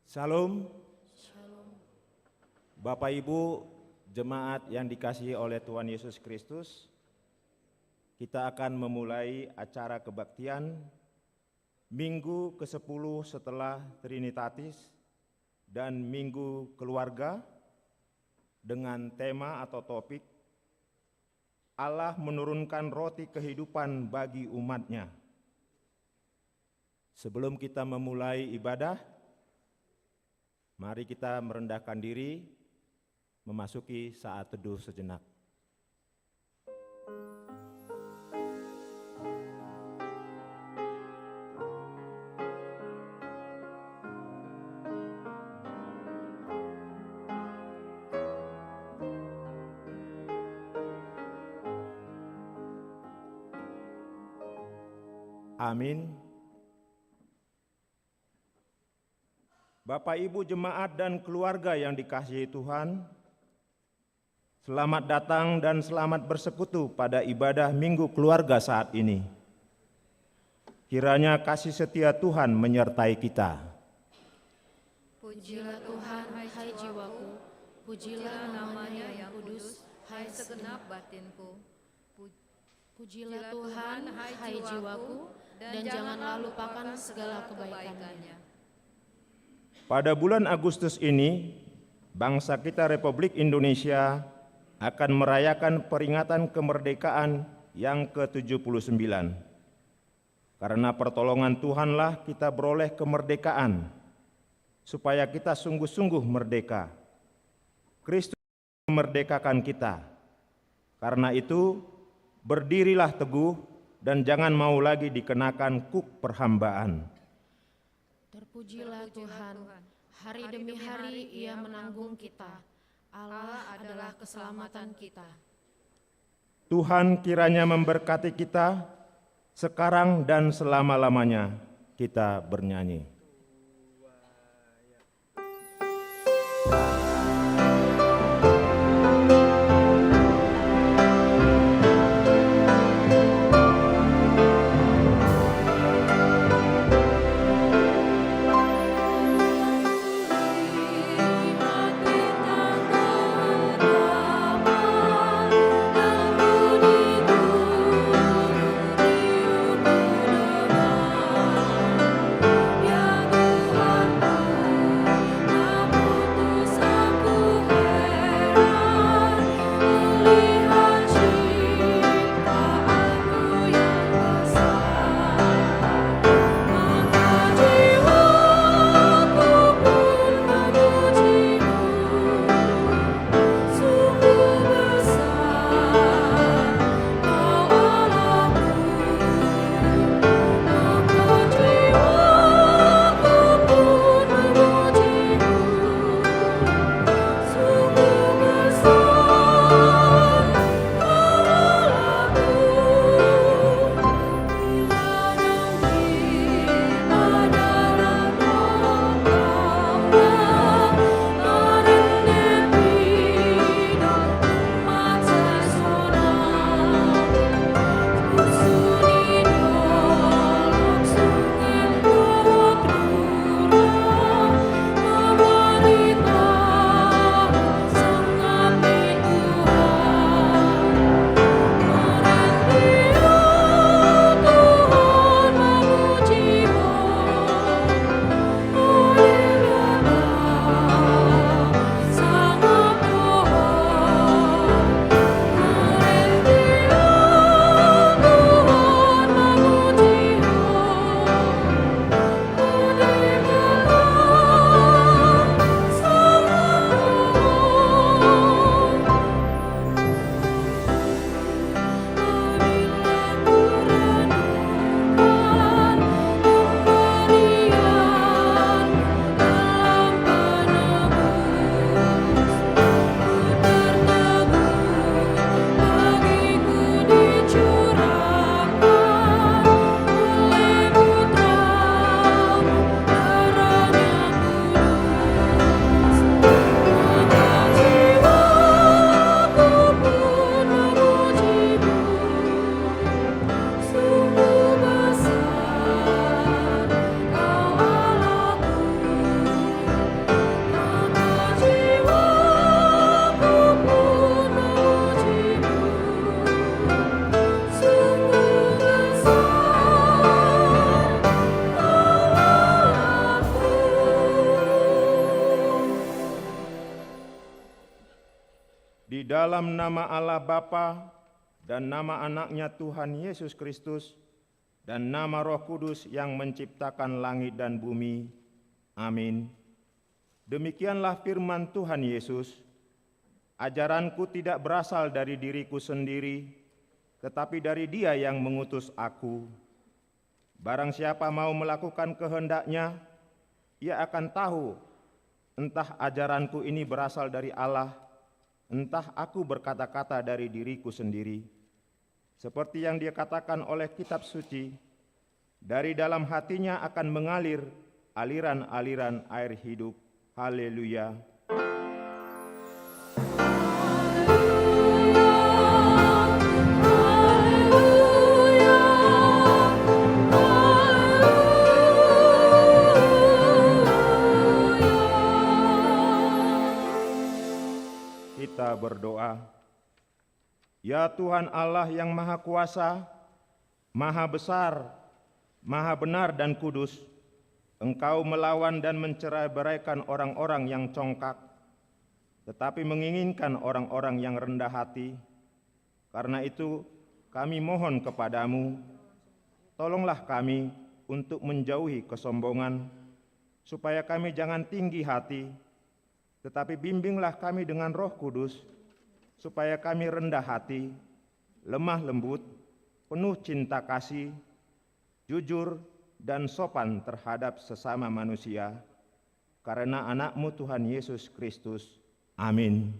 Salam, Bapak Ibu jemaat yang dikasihi oleh Tuhan Yesus Kristus, kita akan memulai acara kebaktian Minggu ke-10 setelah Trinitatis dan Minggu Keluarga dengan tema atau topik Allah menurunkan roti kehidupan bagi umatnya. Sebelum kita memulai ibadah, mari kita merendahkan diri, memasuki saat teduh sejenak. Amin. Bapak, Ibu, jemaat dan keluarga yang dikasihi Tuhan, selamat datang dan selamat bersekutu pada ibadah Minggu Keluarga saat ini. Kiranya kasih setia Tuhan menyertai kita. Pujilah Tuhan, hai jiwaku, pujilah namanya yang kudus, hai segenap batinku. Pujilah Tuhan, hai jiwaku, dan janganlah lupakan segala kebaikannya. Pada bulan Agustus ini, bangsa kita Republik Indonesia akan merayakan peringatan kemerdekaan yang ke-79. Karena pertolongan Tuhanlah kita beroleh kemerdekaan, supaya kita sungguh-sungguh merdeka. Kristus memerdekakan kita. Karena itu, berdirilah teguh dan jangan mau lagi dikenakan kuk perhambaan. Terpujilah Tuhan, hari demi hari Ia menanggung kita. Allah adalah keselamatan kita. Tuhan kiranya memberkati kita sekarang dan selama-lamanya. Kita bernyanyi. Ya Tuhan, tak putus dalam nama Allah Bapa dan nama anaknya Tuhan Yesus Kristus dan nama Roh Kudus yang menciptakan langit dan bumi. Amin. Demikianlah firman Tuhan Yesus, ajaranku tidak berasal dari diriku sendiri, tetapi dari Dia yang mengutus aku. Barang siapa mau melakukan kehendaknya, ia akan tahu entah ajaranku ini berasal dari Allah, entah aku berkata-kata dari diriku sendiri. Seperti yang dia katakan oleh kitab suci, dari dalam hatinya akan mengalir aliran-aliran air hidup. Haleluya. Kita berdoa. Ya Tuhan Allah yang Maha Kuasa, Maha Besar, Maha Benar dan Kudus, Engkau melawan dan mencerai-beraikan orang-orang yang congkak, tetapi menginginkan orang-orang yang rendah hati. Karena itu kami mohon kepadamu, tolonglah kami untuk menjauhi kesombongan, supaya kami jangan tinggi hati, tetapi bimbinglah kami dengan Roh Kudus, supaya kami rendah hati, lemah lembut, penuh cinta kasih, jujur, dan sopan terhadap sesama manusia. Karena anak-Mu Tuhan Yesus Kristus. Amin.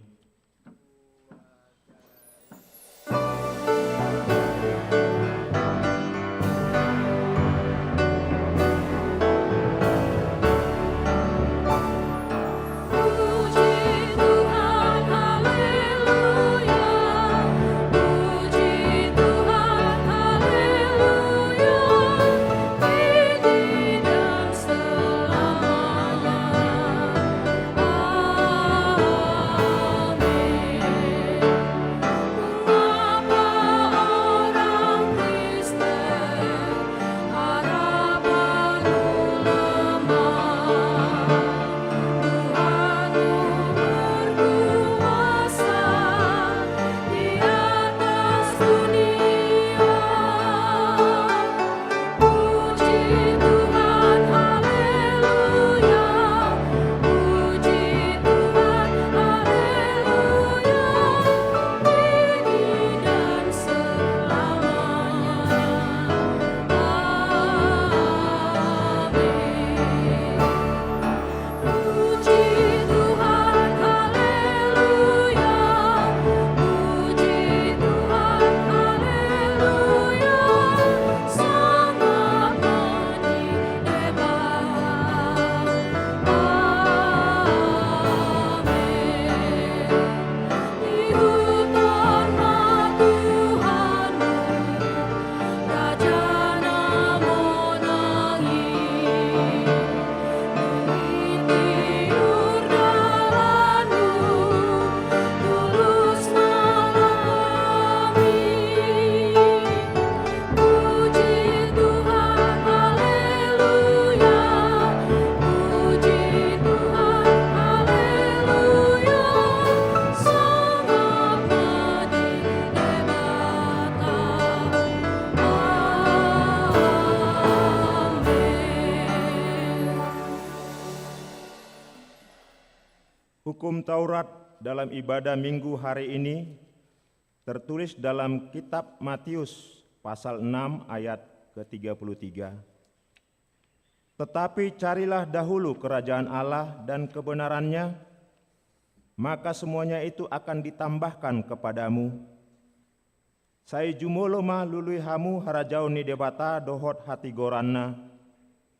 Hukum Taurat dalam ibadah minggu hari ini tertulis dalam kitab Matius pasal 6 ayat ke-33. Tetapi carilah dahulu kerajaan Allah dan kebenarannya, maka semuanya itu akan ditambahkan kepadamu. Sai jumoloma lului hamu harajau ni debata dohot hati goranna,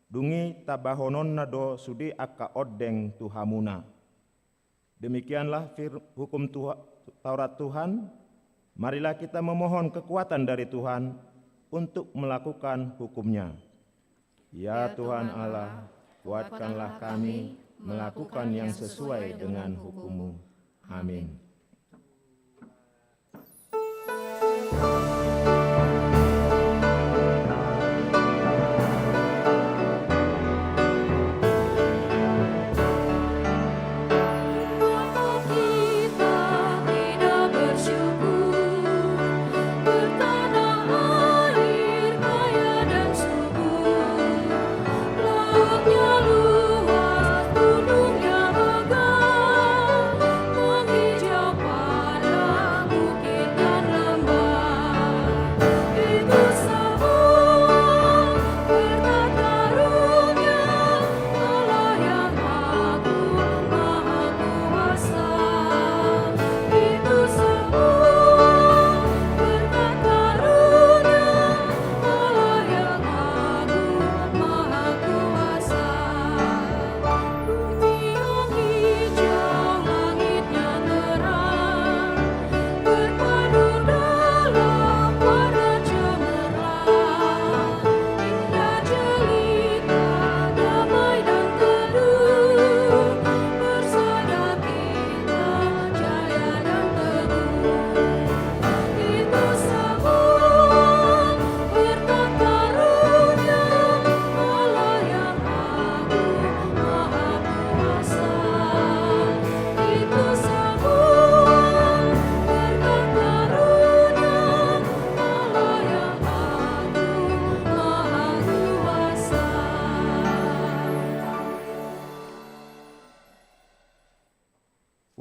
dungi tabahononna do sudi akka oddeng tuhamuna. Demikianlah hukum Taurat Tuhan. Marilah kita memohon kekuatan dari Tuhan untuk melakukan hukum-Nya. Ya Tuhan Allah, kuatkanlah kami melakukan yang sesuai dengan hukum-Mu. Amin. Kita tidak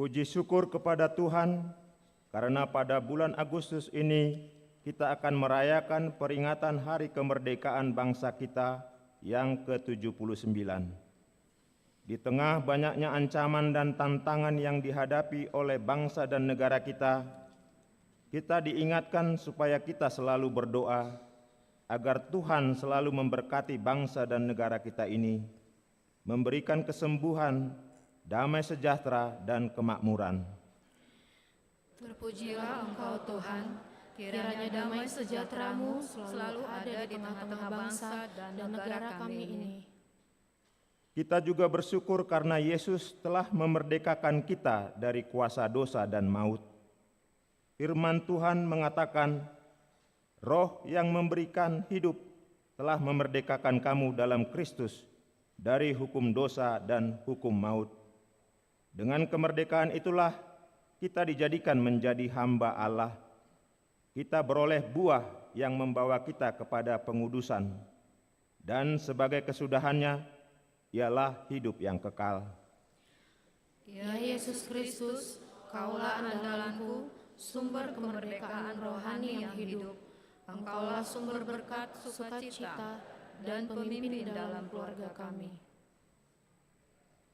Puji syukur kepada Tuhan, karena pada bulan Agustus ini kita akan merayakan peringatan Hari Kemerdekaan bangsa kita yang ke-79. Di tengah banyaknya ancaman dan tantangan yang dihadapi oleh bangsa dan negara kita diingatkan supaya kita selalu berdoa agar Tuhan selalu memberkati bangsa dan negara kita ini, memberikan kesembuhan, damai sejahtera, dan kemakmuran. Terpujilah Engkau Tuhan, kiranya damai sejahtera-Mu selalu ada di tengah-tengah bangsa dan negara kami ini. Kita juga bersyukur karena Yesus telah memerdekakan kita dari kuasa dosa dan maut. Firman Tuhan mengatakan, Roh yang memberikan hidup telah memerdekakan kamu dalam Kristus dari hukum dosa dan hukum maut. Dengan kemerdekaan itulah kita dijadikan menjadi hamba Allah. Kita beroleh buah yang membawa kita kepada pengudusan, dan sebagai kesudahannya ialah hidup yang kekal. Ya Yesus Kristus, Kaulah andalanku, sumber kemerdekaan rohani yang hidup. Engkaulah sumber berkat, sukacita, dan pemimpin dalam keluarga kami.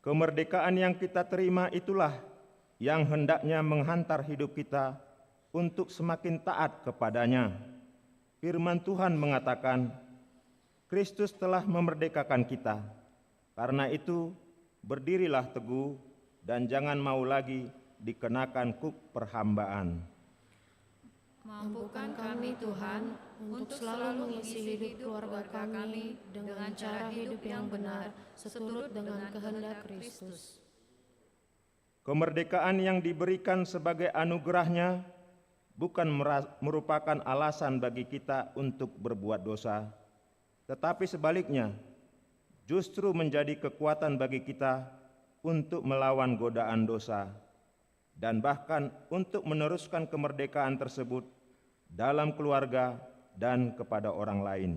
Kemerdekaan yang kita terima itulah yang hendaknya menghantar hidup kita untuk semakin taat kepadanya. Firman Tuhan mengatakan, Kristus telah memerdekakan kita. Karena itu, berdirilah teguh dan jangan mau lagi dikenakan kuk perhambaan. Mampukan kami Tuhan untuk selalu mengisi hidup keluarga kami dengan cara hidup yang benar seturut dengan kehendak Kristus. Kemerdekaan yang diberikan sebagai anugerahnya bukan merupakan alasan bagi kita untuk berbuat dosa, tetapi sebaliknya, justru menjadi kekuatan bagi kita untuk melawan godaan dosa dan bahkan untuk meneruskan kemerdekaan tersebut dalam keluarga dan kepada orang lain.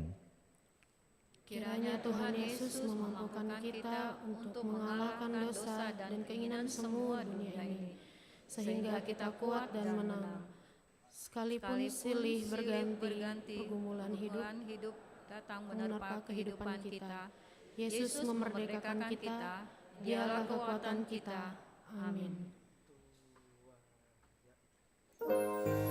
Kiranya Tuhan Yesus memampukan kita untuk mengalahkan dosa dan keinginan semua dunia ini, sehingga kita kuat dan menang. Sekalipun silih berganti pergumulan hidup datang menerpa kehidupan kita, Yesus memerdekakan kita, Dialah kekuatan kita. Amin. Memanggil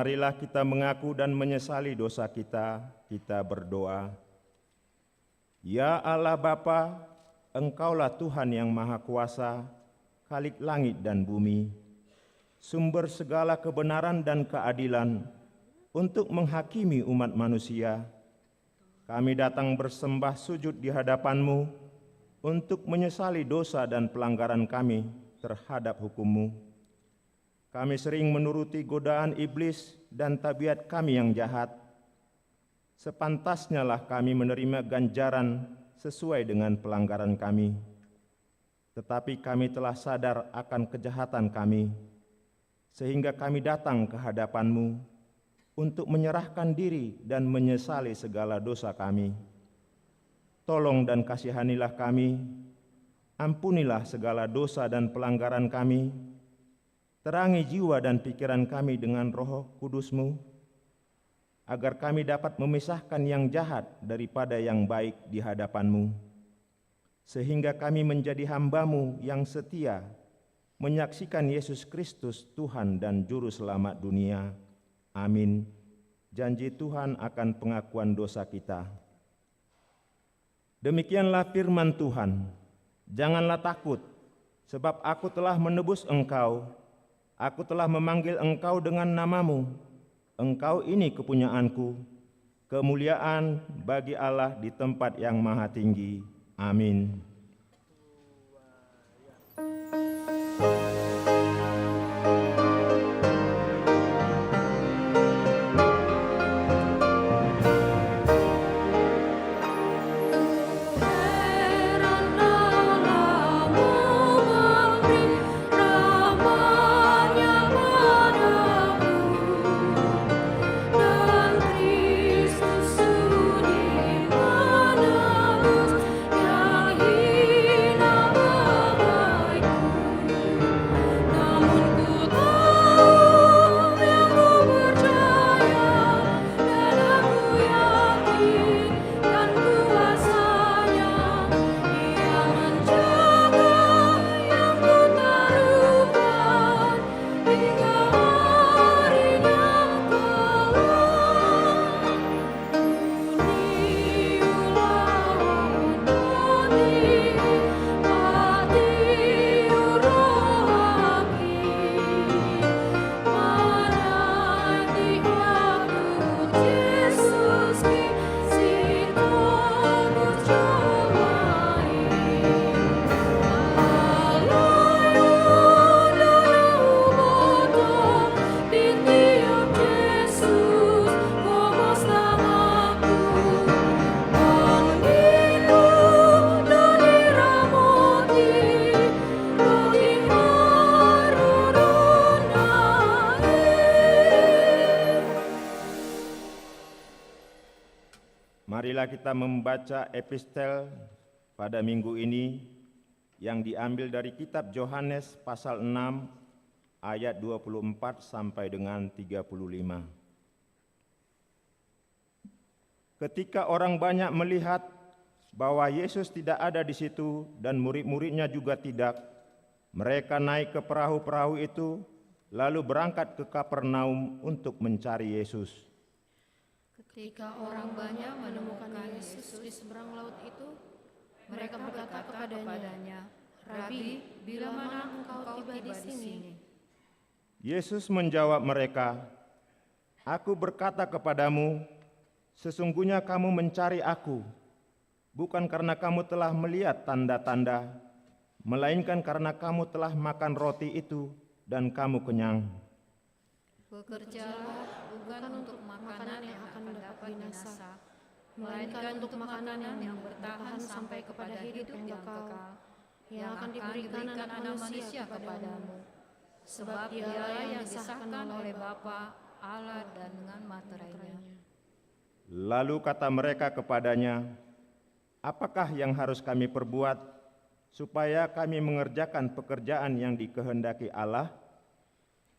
Marilah kita mengaku dan menyesali dosa kita, kita berdoa. Ya Allah Bapa, Engkaulah Tuhan yang Maha Kuasa, Khalik langit dan bumi, sumber segala kebenaran dan keadilan untuk menghakimi umat manusia. Kami datang bersembah sujud di hadapan-Mu untuk menyesali dosa dan pelanggaran kami terhadap hukum-Mu. Kami sering menuruti godaan iblis dan tabiat kami yang jahat. Sepantasnya lah kami menerima ganjaran sesuai dengan pelanggaran kami. Tetapi kami telah sadar akan kejahatan kami, sehingga kami datang ke hadapan-Mu untuk menyerahkan diri dan menyesali segala dosa kami. Tolong dan kasihanilah kami, ampunilah segala dosa dan pelanggaran kami, terangi jiwa dan pikiran kami dengan Roh Kudus-Mu, agar kami dapat memisahkan yang jahat daripada yang baik di hadapan-Mu, sehingga kami menjadi hamba-Mu yang setia, menyaksikan Yesus Kristus Tuhan dan Juru Selamat dunia. Amin. Janji Tuhan akan pengakuan dosa kita. Demikianlah firman Tuhan. Janganlah takut, sebab aku telah menebus engkau. Aku telah memanggil engkau dengan namamu. Engkau ini kepunyaanku. Kemuliaan bagi Allah di tempat yang maha tinggi. Amin. Marilah kita membaca epistel pada minggu ini yang diambil dari kitab Yohanes pasal 6 ayat 24 sampai dengan 35. Ketika orang banyak melihat bahwa Yesus tidak ada di situ dan murid-muridnya juga tidak, mereka naik ke perahu-perahu itu lalu berangkat ke Kapernaum untuk mencari Yesus. Ketika orang banyak menemukan Yesus di seberang laut itu, mereka berkata kepadanya, "Rabi, bila mana engkau tiba di sini?" Yesus menjawab mereka, "Aku berkata kepadamu, sesungguhnya kamu mencari Aku, bukan karena kamu telah melihat tanda-tanda, melainkan karena kamu telah makan roti itu dan kamu kenyang. Bekerjalah bukan untuk makanan yang akan mendapat binasa, melainkan untuk makanan yang bertahan sampai kepada hidup yang kekal, yang akan diberikan Anak Manusia kepadamu. Sebab Dialah yang disahkan oleh Bapa, Allah dan dengan materainya." Lalu kata mereka kepadanya, "Apakah yang harus kami perbuat supaya kami mengerjakan pekerjaan yang dikehendaki Allah?"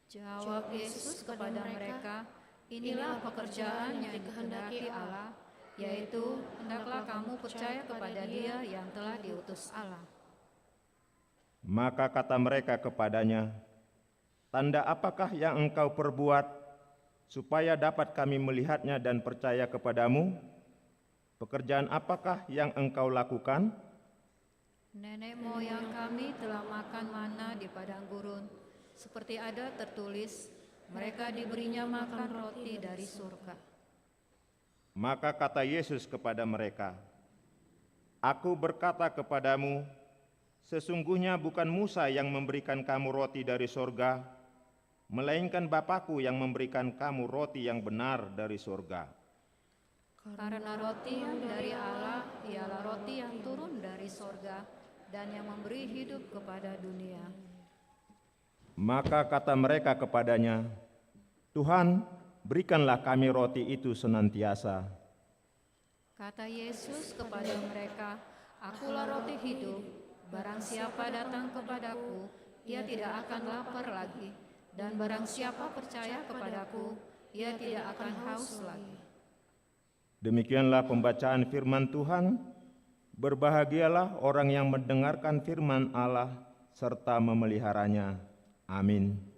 Jawab Yesus kepada mereka, "Inilah pekerjaan yang dikehendaki Allah, yaitu hendaklah kamu percaya kepada Dia yang telah diutus Allah." Maka kata mereka kepadanya, "Tanda apakah yang engkau perbuat supaya dapat kami melihatnya dan percaya kepadamu? Pekerjaan apakah yang engkau lakukan? Nenek moyang kami telah makan mana di padang gurun, seperti ada tertulis, mereka diberinya makan roti dari surga. Maka kata Yesus kepada mereka, Aku berkata kepadamu, sesungguhnya bukan Musa yang memberikan kamu roti dari sorga, melainkan Bapa-Ku yang memberikan kamu roti yang benar dari sorga. Karena roti yang dari Allah ialah roti yang turun dari sorga dan yang memberi hidup kepada dunia. Maka kata mereka kepadanya, Tuhan, berikanlah kami roti itu senantiasa. Kata Yesus kepada mereka, Akulah roti hidup, barang siapa datang kepadaku, ia tidak akan lapar lagi, dan barang siapa percaya kepadaku, ia tidak akan haus lagi. Demikianlah pembacaan firman Tuhan. Berbahagialah orang yang mendengarkan firman Allah serta memeliharanya. Amin.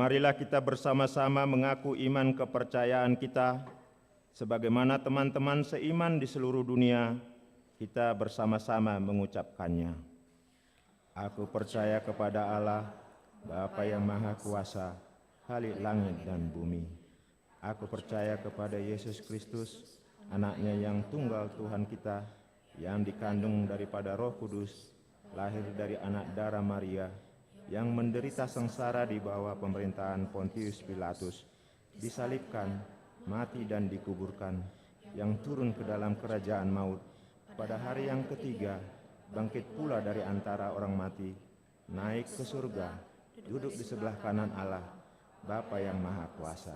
Marilah kita bersama-sama mengaku iman kepercayaan kita, sebagaimana teman-teman seiman di seluruh dunia, kita bersama-sama mengucapkannya. Aku percaya kepada Allah, Bapa yang Maha Kuasa, Khalik langit dan bumi. Aku percaya kepada Yesus Kristus, Anaknya yang tunggal Tuhan kita, yang dikandung daripada Roh Kudus, lahir dari anak darah Maria, yang menderita sengsara di bawah pemerintahan Pontius Pilatus, disalibkan, mati dan dikuburkan, yang turun ke dalam kerajaan maut, pada hari yang ketiga, bangkit pula dari antara orang mati, naik ke surga, duduk di sebelah kanan Allah, Bapa yang Maha Kuasa.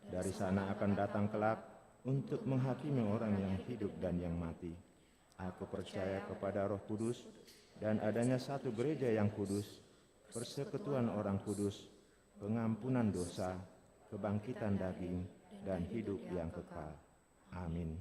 Dari sana akan datang kelak untuk menghakimi orang yang hidup dan yang mati. Aku percaya kepada Roh Kudus dan adanya satu gereja yang kudus, persekutuan orang kudus, pengampunan dosa, kebangkitan daging, dan hidup yang kekal. Amin.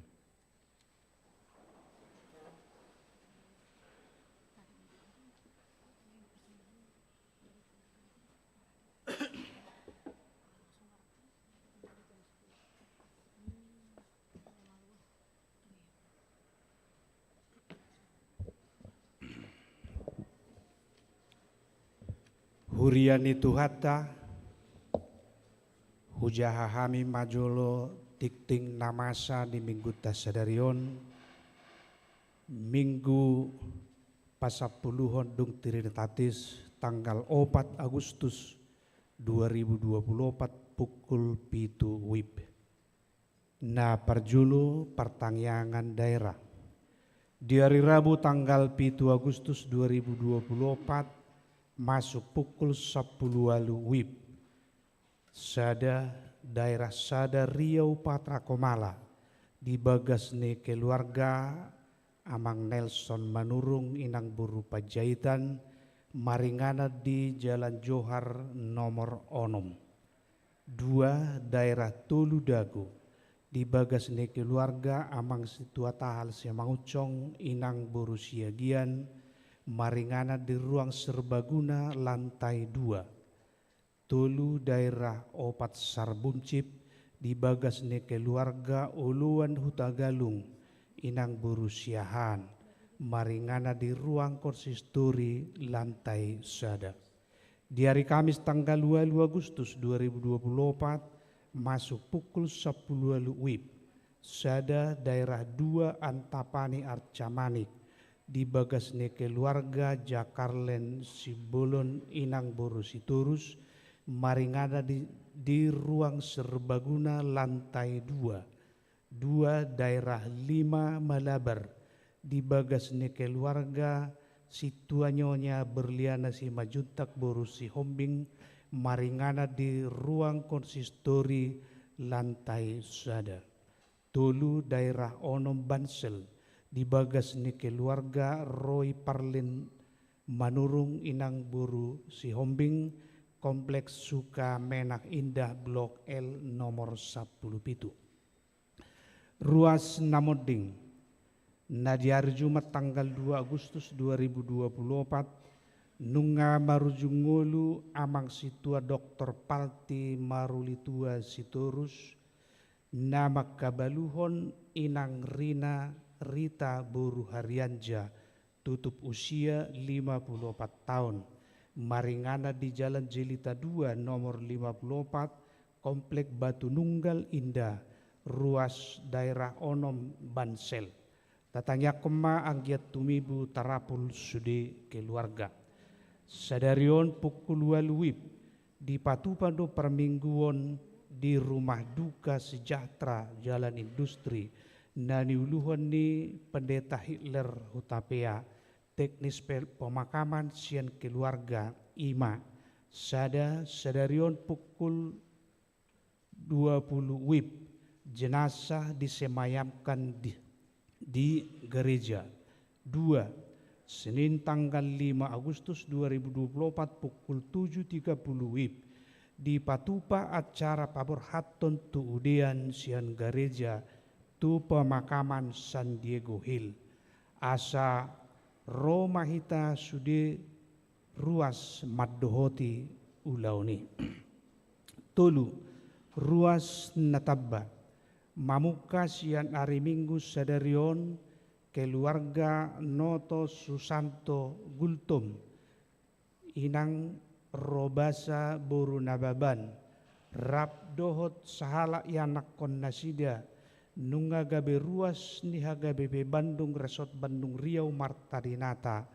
Huriani Tuhata, hujahahami majolo tikting namasa di minggu tasadarion, Minggu pasapuluhon dung Trinitatis tanggal 4 Agustus 2024 pukul 7 WIB. Na parjulu pertangyangan daerah. Di hari Rabu tanggal 7 Agustus 2024 masuk pukul 10 WIB. Sada daerah Sada Riau Patra Komala di bagasne keluarga Amang Nelson Manurung Inang Buru Pajaitan Maringana di Jalan Johar nomor 6. 2 daerah Tolu Dago di bagasne keluarga Amang Situa Tahal Semangucong Inang Buru Siagian Maringana di ruang serbaguna lantai 2. Tolu daerah Opat Sarbuncip di bagasne keluarga Uluan Hutagalung Inang Buru Siahan Maringana di ruang konsistori lantai Sada. Di hari Kamis tanggal 2 Agustus 2024 masuk pukul 10 WIB. Sada daerah 2 Antapani Arcamanik di bagasne keluarga Jakarlen Sibolon Inang Buru Siturus Maringana di ruang serbaguna lantai 2. 2 daerah 5 Malabar di bagasne keluarga Situanyonya Berliana si Majuntak Boru si Hombing Maringana di ruang konsistori lantai Sada. Tolu daerah Onom Bansel di bagasne keluarga Roy Parlin Manurung Inang Buru si Hombing Kompleks Suka Menak Indah Blok L nomor 17. Ruas Namoding. Na di hari Jumat tanggal 2 Agustus 2024 nunga marujungolu Amang Situa Dr. Palti Marulitua Sitorus nama kabaluhon Inang Rina Rita Buru Haryanja tutup usia 54 tahun Maringana di Jalan Jelita 2 nomor 54 Komplek Batu Nunggal Indah ruas daerah Onom Bansel. Tatanya kema anggiat tumibu tarapul sude keluarga. Sadarion pukul 2 WIB di Patupando permingguan di Rumah Duka Sejahtera Jalan Industri nani uluhan ni Pendeta Hitler Hutapea teknis pemakaman sian keluarga Ima. Sadarion pukul 20 WIB jenazah disemayamkan di gereja. 2. Senin tanggal 5 Agustus 2024 pukul 7.30 WIB di Patupa acara pabor haton tu udean sian gereja tu pemakaman San Diego Hill. Asa Roma hita sude ruas maddohoti ulauni. Tolu ruas Natabba Mamuka sian hari Minggu sadarion keluarga Noto Susanto Gultum Inang Robasa Boru Nababan Rap dohot sahala yanak kon nasida nunga gabe ruas nihaga bebe Bandung Resort Bandung Riau Martarinata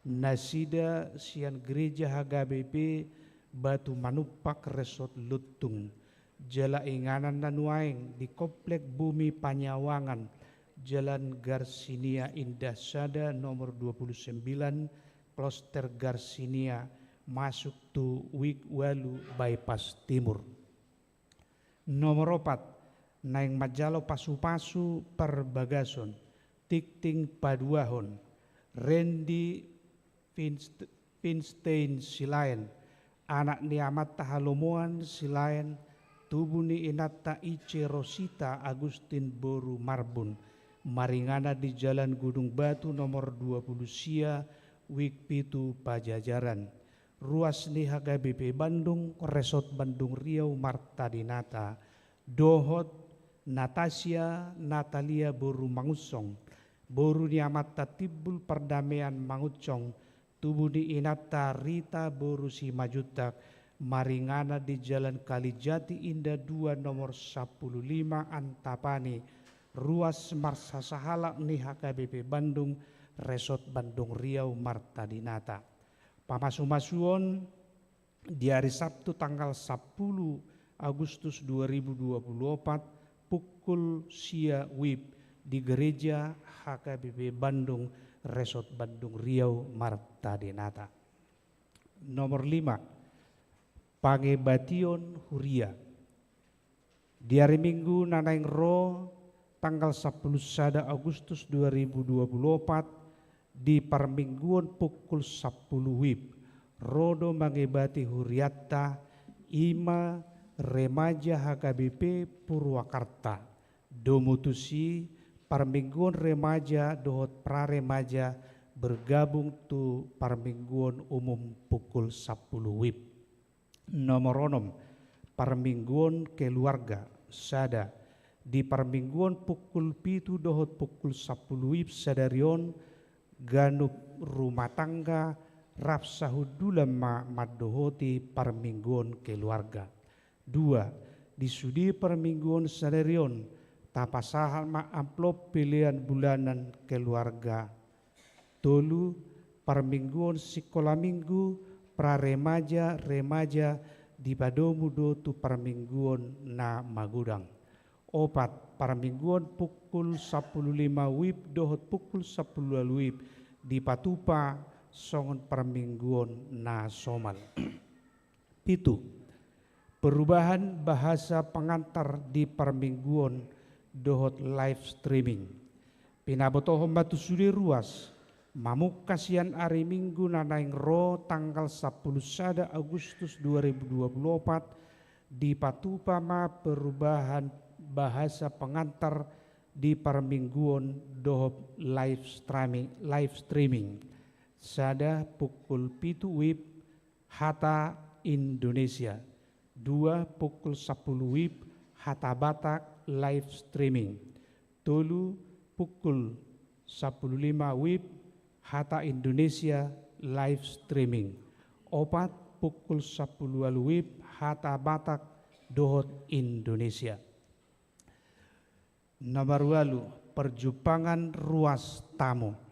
nasida sian gereja HGBP Batu Manupak Resort Lutung Jala Inganan dan Waeng di Komplek Bumi Panyawangan Jalan Garsinia Indah Sada nomor 29 Kloster Garsinia masuk tu Wigwalu Bypass Timur. Nomor 4 Naing Majalo Pasu-Pasu Perbagason Tikting Paduahon Randy Finstein Silayan anak niamat Tahalomoan Silayan Tubuni Inata Ice Rosita Agustin Boru Marbun Maringana di Jalan Gunung Batu nomor 20 Sia Wikpitu Pajajaran. Ruas ni HGBP Bandung Resort Bandung Riau Martadinata Dohot Natasha Natalia Boru Mangusong Boru Niamata Tibul Perdamaian Mangucong Tubuni Inata Rita Boru Simajutak Maringana di Jalan Kalijati Indah 2 nomor 15 Antapani ruas Marsa Sahala ni HKBP Bandung, Resort Bandung Riau, Marta Dinata. Pamasu-masuon di hari Sabtu tanggal 10 Agustus 2024 pukul sia WIB di gereja HKBP Bandung, Resort Bandung Riau, Marta Dinata. Nomor 5, Pangebation Huria. Di hari Minggu Nanaing Ro tanggal 10 sada Agustus 2024 di permingguan pukul 10 WIB Rodo Mangebati Huriatta Ima Remaja HKBP Purwakarta Domutusi permingguan remaja dohot praremaja bergabung tu permingguan umum pukul 10 WIB. Nomor 6, permingguan keluarga sada di permingguan pukul 7 dohot pukul 10 WIB sadarion ganup rumah tangga Rapsahudulama madohoti permingguan keluarga. 2, di sudi permingguan sadarion tapasahan ma amplop pilihan bulanan keluarga. 3, permingguan sekolah minggu praremaja remaja di padomudo tu permingguan na magudang. 4, permingguan pukul 15 WIB dohot pukul 10 WIB di Patupa songon permingguan na somal. 7, perubahan bahasa pengantar di permingguan dohot live streaming. Pinabotohom batu sudi ruas mamuk kasihan hari Minggu Nanaing Ro tanggal 10 sada Agustus 2024 di Patupama perubahan bahasa pengantar di permingguan dohop live streaming sada pukul 7 WIB Hata Indonesia. 2, pukul 10 WIB Hata Batak live streaming. 3, pukul 15 WIB Hata Indonesia live streaming. 4, pukul 10 WIB Hata Batak dohot Indonesia. Nomor 8, perjupangan ruas tamu.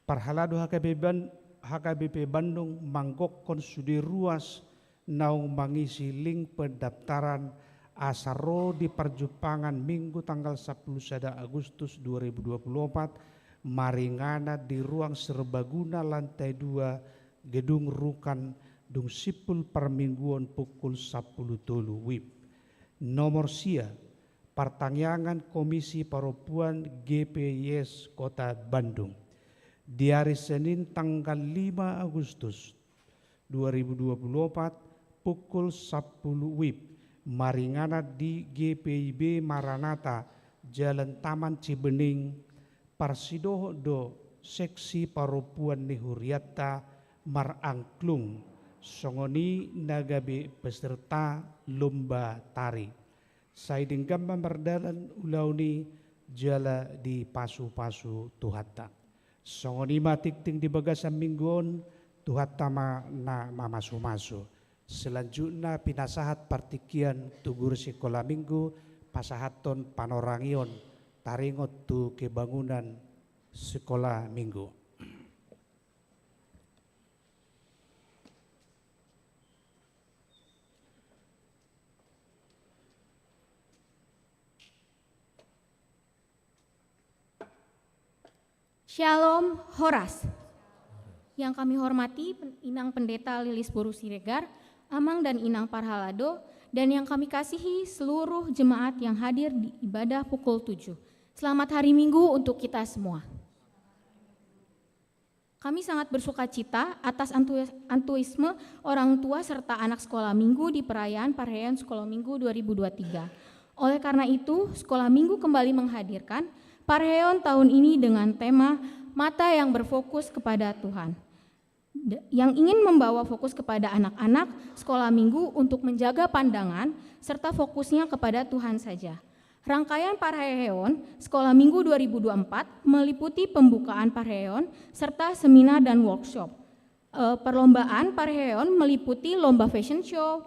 Parhalado HKBP Bandung manggokon sudi ruas naung mangisi link pendaftaran asaro di perjupangan Minggu tanggal 10 sada Agustus 2024 maringana di ruang serbaguna lantai 2 Gedung Rukan Dung Sipul permingguan pukul 10 WIB. Nomor sia pertanyaan Komisi Perempuan GPYS Kota Bandung. Di hari Senin tanggal 5 Agustus 2024 pukul 10 WIB maringana di GPIB Maranata Jalan Taman Cibening Parsidoho do Seksi Perempuan Nihuriata Marangklung songoni nagabe peserta lomba tari. Saiding gambar berdalan ulauni jala di pasu-pasu tuhata. Songoni matikting di bagasan mingguon tuhata na mamasu-masu. Selanjutnya pinasahat partikian tugur sekolah minggu pasahaton panorangion taringot tu kebangunan sekolah minggu. Shalom Horas. Yang kami hormati Inang Pendeta Lilis Boru Siregar, Amang dan Inang Parhalado, dan yang kami kasihi seluruh jemaat yang hadir di ibadah pukul 7. Selamat hari Minggu untuk kita semua. Kami sangat bersuka cita atas antuisme orang tua serta anak sekolah minggu di perayaan Parhean Sekolah Minggu 2023. Oleh karena itu, Sekolah Minggu kembali menghadirkan Parheon tahun ini dengan tema Mata yang berfokus kepada Tuhan, yang ingin membawa fokus kepada anak-anak sekolah minggu untuk menjaga pandangan serta fokusnya kepada Tuhan saja. Rangkaian Parheon Sekolah Minggu 2024 meliputi pembukaan Parheon serta seminar dan workshop. Perlombaan Parheon meliputi lomba fashion show,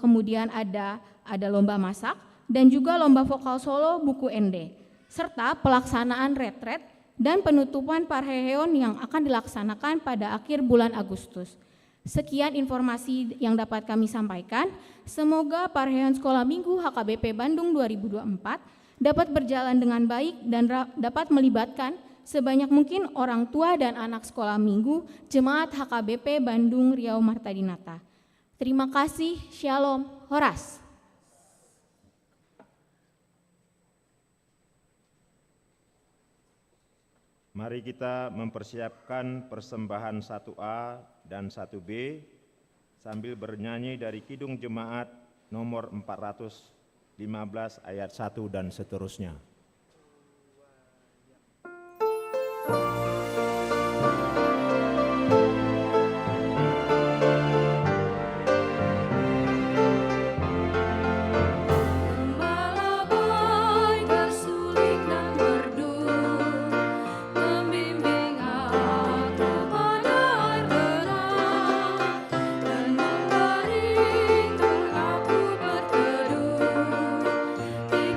kemudian ada lomba masak dan juga lomba vokal solo buku ND. serta pelaksanaan retret dan penutupan Parheon yang akan dilaksanakan pada akhir bulan Agustus. Sekian informasi yang dapat kami sampaikan. Semoga Parheon Sekolah Minggu HKBP Bandung 2024 dapat berjalan dengan baik dan dapat melibatkan sebanyak mungkin orang tua dan anak sekolah minggu Jemaat HKBP Bandung Riau Martadinata. Terima kasih, Shalom, Horas. Mari kita mempersiapkan persembahan 1A dan 1B sambil bernyanyi dari Kidung Jemaat nomor 415 ayat 1 dan seterusnya.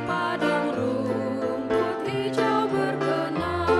Padang rumput hijau berkenan.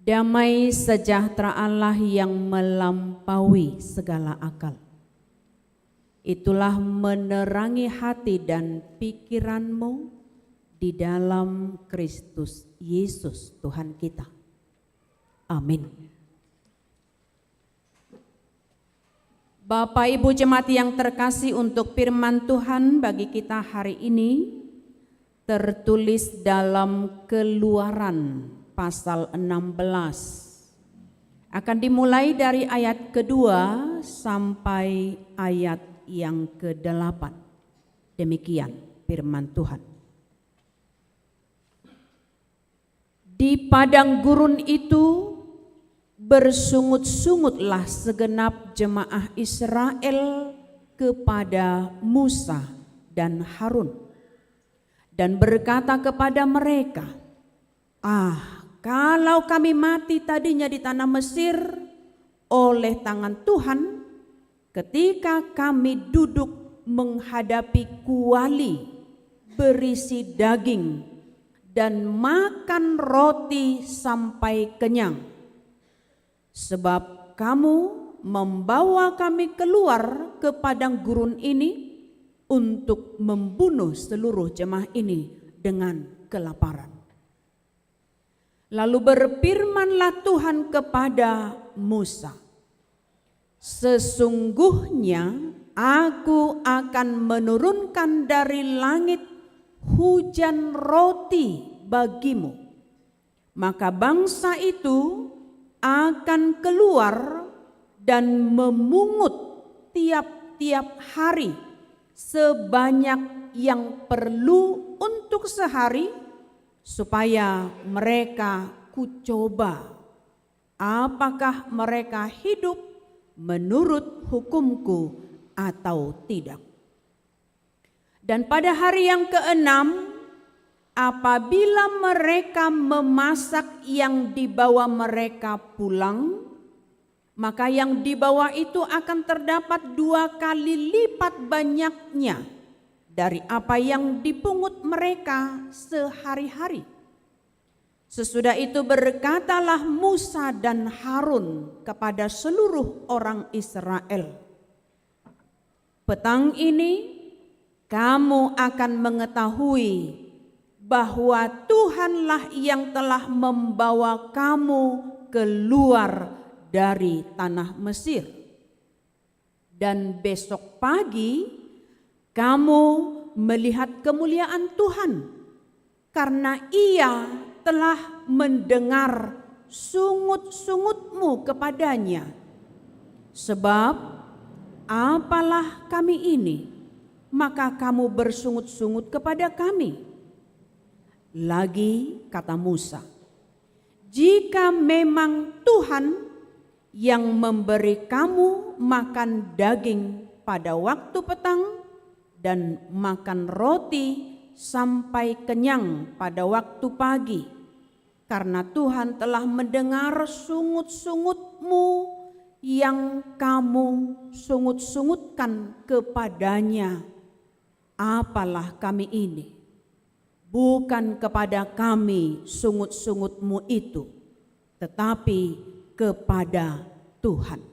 Damai sejahtera Allah yang melampaui segala akal, itulah menerangi hati dan pikiranmu di dalam Kristus Yesus Tuhan kita. Amin. Bapak Ibu jemaat yang terkasih, untuk firman Tuhan bagi kita hari ini tertulis dalam Keluaran pasal 16. Akan dimulai dari ayat kedua sampai ayat yang ke-8. Demikian firman Tuhan. Di padang gurun itu bersungut-sungutlah segenap jemaah Israel kepada Musa dan Harun dan berkata kepada mereka, kalau kami mati tadinya di tanah Mesir oleh tangan Tuhan ketika kami duduk menghadapi kuali berisi daging dan makan roti sampai kenyang. Sebab kamu membawa kami keluar ke padang gurun ini untuk membunuh seluruh jemaah ini dengan kelaparan. Lalu berfirmanlah Tuhan kepada Musa, sesungguhnya aku akan menurunkan dari langit hujan roti bagimu, maka bangsa itu akan keluar dan memungut tiap-tiap hari sebanyak yang perlu untuk sehari, supaya mereka kucoba apakah mereka hidup menurut hukumku atau tidak. Dan pada hari yang ke-6, apabila mereka memasak yang dibawa mereka pulang, maka yang dibawa itu akan terdapat 2 kali lipat banyaknya dari apa yang dipungut mereka sehari-hari. Sesudah itu berkatalah Musa dan Harun kepada seluruh orang Israel, petang ini kamu akan mengetahui bahwa Tuhanlah yang telah membawa kamu keluar dari tanah Mesir. Dan besok pagi kamu melihat kemuliaan Tuhan, karena Ia telah mendengar sungut-sungutmu kepadanya. Sebab apalah kami ini, maka kamu bersungut-sungut kepada kami. Lagi kata Musa, jika memang Tuhan yang memberi kamu makan daging pada waktu petang dan makan roti sampai kenyang pada waktu pagi, karena Tuhan telah mendengar sungut-sungutmu yang kamu sungut-sungutkan kepadanya, apalah kami ini, bukan kepada kami sungut-sungutmu itu, tetapi kepada Tuhan.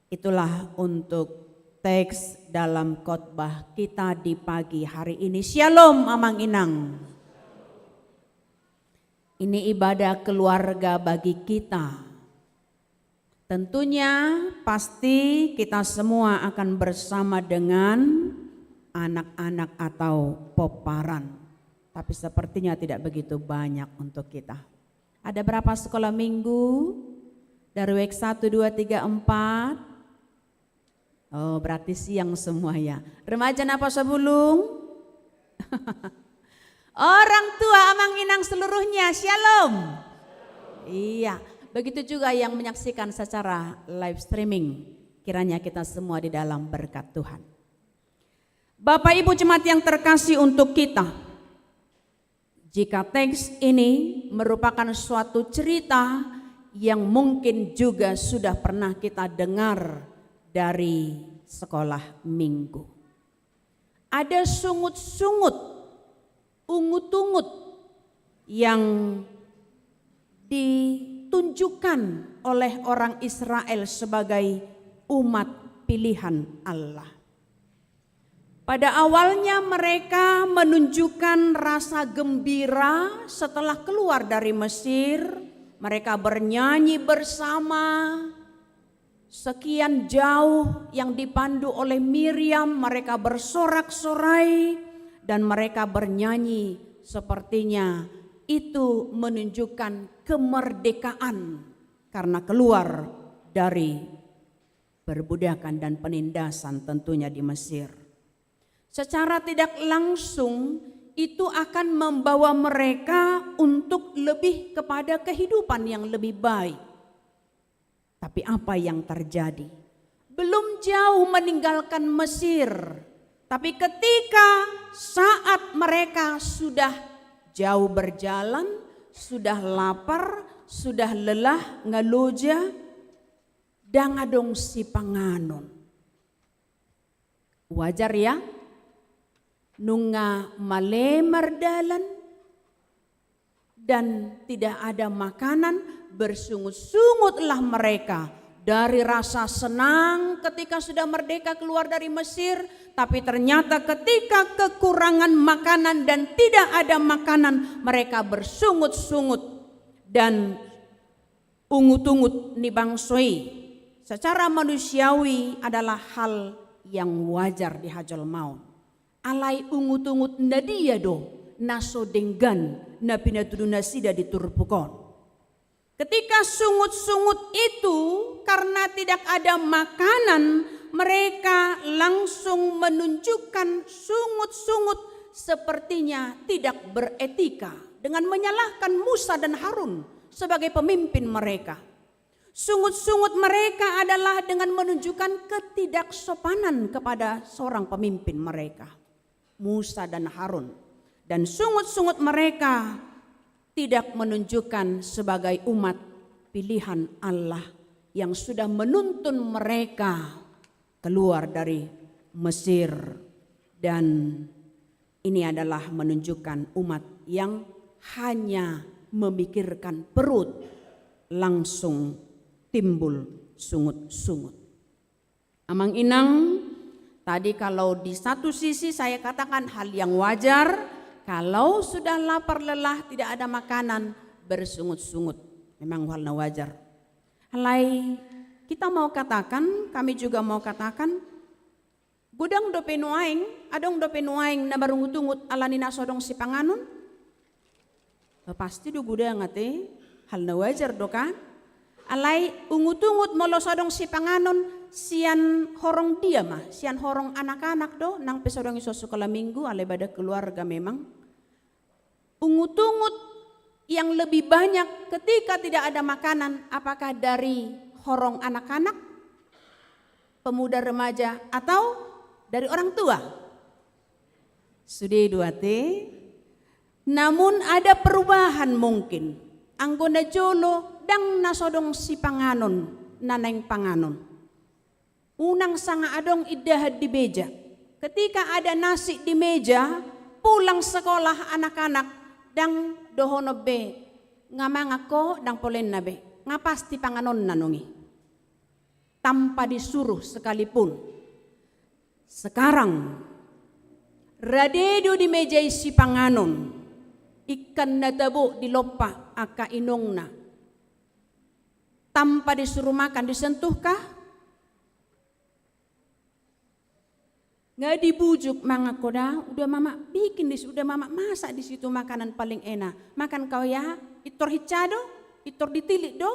Itulah untuk teks dalam khotbah kita di pagi hari ini. Shalom Amang Inang. Ini ibadah keluarga bagi kita. Tentunya pasti kita semua akan bersama dengan anak-anak atau poparan. Tapi sepertinya tidak begitu banyak untuk kita. Ada berapa sekolah minggu? Dari week 1, 2, 3, 4. Oh, berarti siang semua ya. Remaja napa sebelum? Orang tua Amang Inang seluruhnya, shalom. Iya, begitu juga yang menyaksikan secara live streaming. Kiranya kita semua di dalam berkat Tuhan. Bapak Ibu jemaat yang terkasih, untuk kita, jika teks ini merupakan suatu cerita yang mungkin juga sudah pernah kita dengar dari sekolah minggu. Ada sungut-sungut, ungut-ungut yang ditunjukkan oleh orang Israel sebagai umat pilihan Allah. Pada awalnya mereka menunjukkan rasa gembira setelah keluar dari Mesir. Mereka bernyanyi bersama. Sekian jauh yang dipandu oleh Miriam, mereka bersorak-sorai dan mereka bernyanyi, sepertinya itu menunjukkan kemerdekaan karena keluar dari perbudakan dan penindasan tentunya di Mesir. Secara tidak langsung itu akan membawa mereka untuk lebih kepada kehidupan yang lebih baik. Tapi apa yang terjadi? Belum jauh meninggalkan Mesir, tapi ketika saat mereka sudah jauh berjalan, sudah lapar, sudah lelah, ngaloja, dangadong si panganon. Wajar ya? Nunga malemar dalan dan tidak ada makanan, bersungut-sungutlah mereka dari rasa senang ketika sudah merdeka keluar dari Mesir, tapi ternyata ketika kekurangan makanan dan tidak ada makanan, mereka bersungut-sungut dan ungut-ungut nibangsoi. Secara manusiawi adalah hal yang wajar di hajal maut. Alai ungut-ungut nadia do naso denggan na pinatudu nasida diturpukon. Ketika sungut-sungut itu karena tidak ada makanan, mereka langsung menunjukkan sungut-sungut sepertinya tidak beretika dengan menyalahkan Musa dan Harun sebagai pemimpin mereka. Sungut-sungut mereka adalah dengan menunjukkan ketidaksopanan kepada seorang pemimpin mereka, Musa dan Harun. Dan sungut-sungut mereka tidak menunjukkan sebagai umat pilihan Allah yang sudah menuntun mereka keluar dari Mesir. Dan ini adalah menunjukkan umat yang hanya memikirkan perut, langsung timbul sungut-sungut. Amang Inang, tadi kalau di satu sisi saya katakan hal yang wajar, kalau sudah lapar lelah tidak ada makanan bersungut-sungut, memang hal yang wajar. Halai kita mau katakan, kami juga mau katakan, gudang dope nuaing, adong dope nuaing na barungut-ungut alani nasodong si panganon. Pasti do gudang ate, hal na wajar do ka. Alai ungut-ungut molosodong si panganon, sian horong dia mah, sian horong anak-anak do, nang pesodong iso sekolah minggu, alai bada keluarga memang. Ungut-ungut yang lebih banyak ketika tidak ada makanan, apakah dari horong anak-anak, pemuda remaja, atau dari orang tua? Sudah dua te. Namun ada perubahan mungkin. Anggona jolo dang nasodong si panganon, naneng panganon. Unang sanga adong idahad di meja. Ketika ada nasi di meja, pulang sekolah anak-anak dang dohono be ngamang ako dang polen na be. Nga pasti panganon nanongi. Tanpa disuruh sekalipun. Sekarang radedo di meja isi panganon. Ikan na dabo di lopa aka inong na. Tanpa disuruh makan, disentuhkah? Nggak dibujuk mga koda, udah mama bikin udah mama masak di situ makanan paling enak. Makan kau ya, itor hicado, itor ditilik do.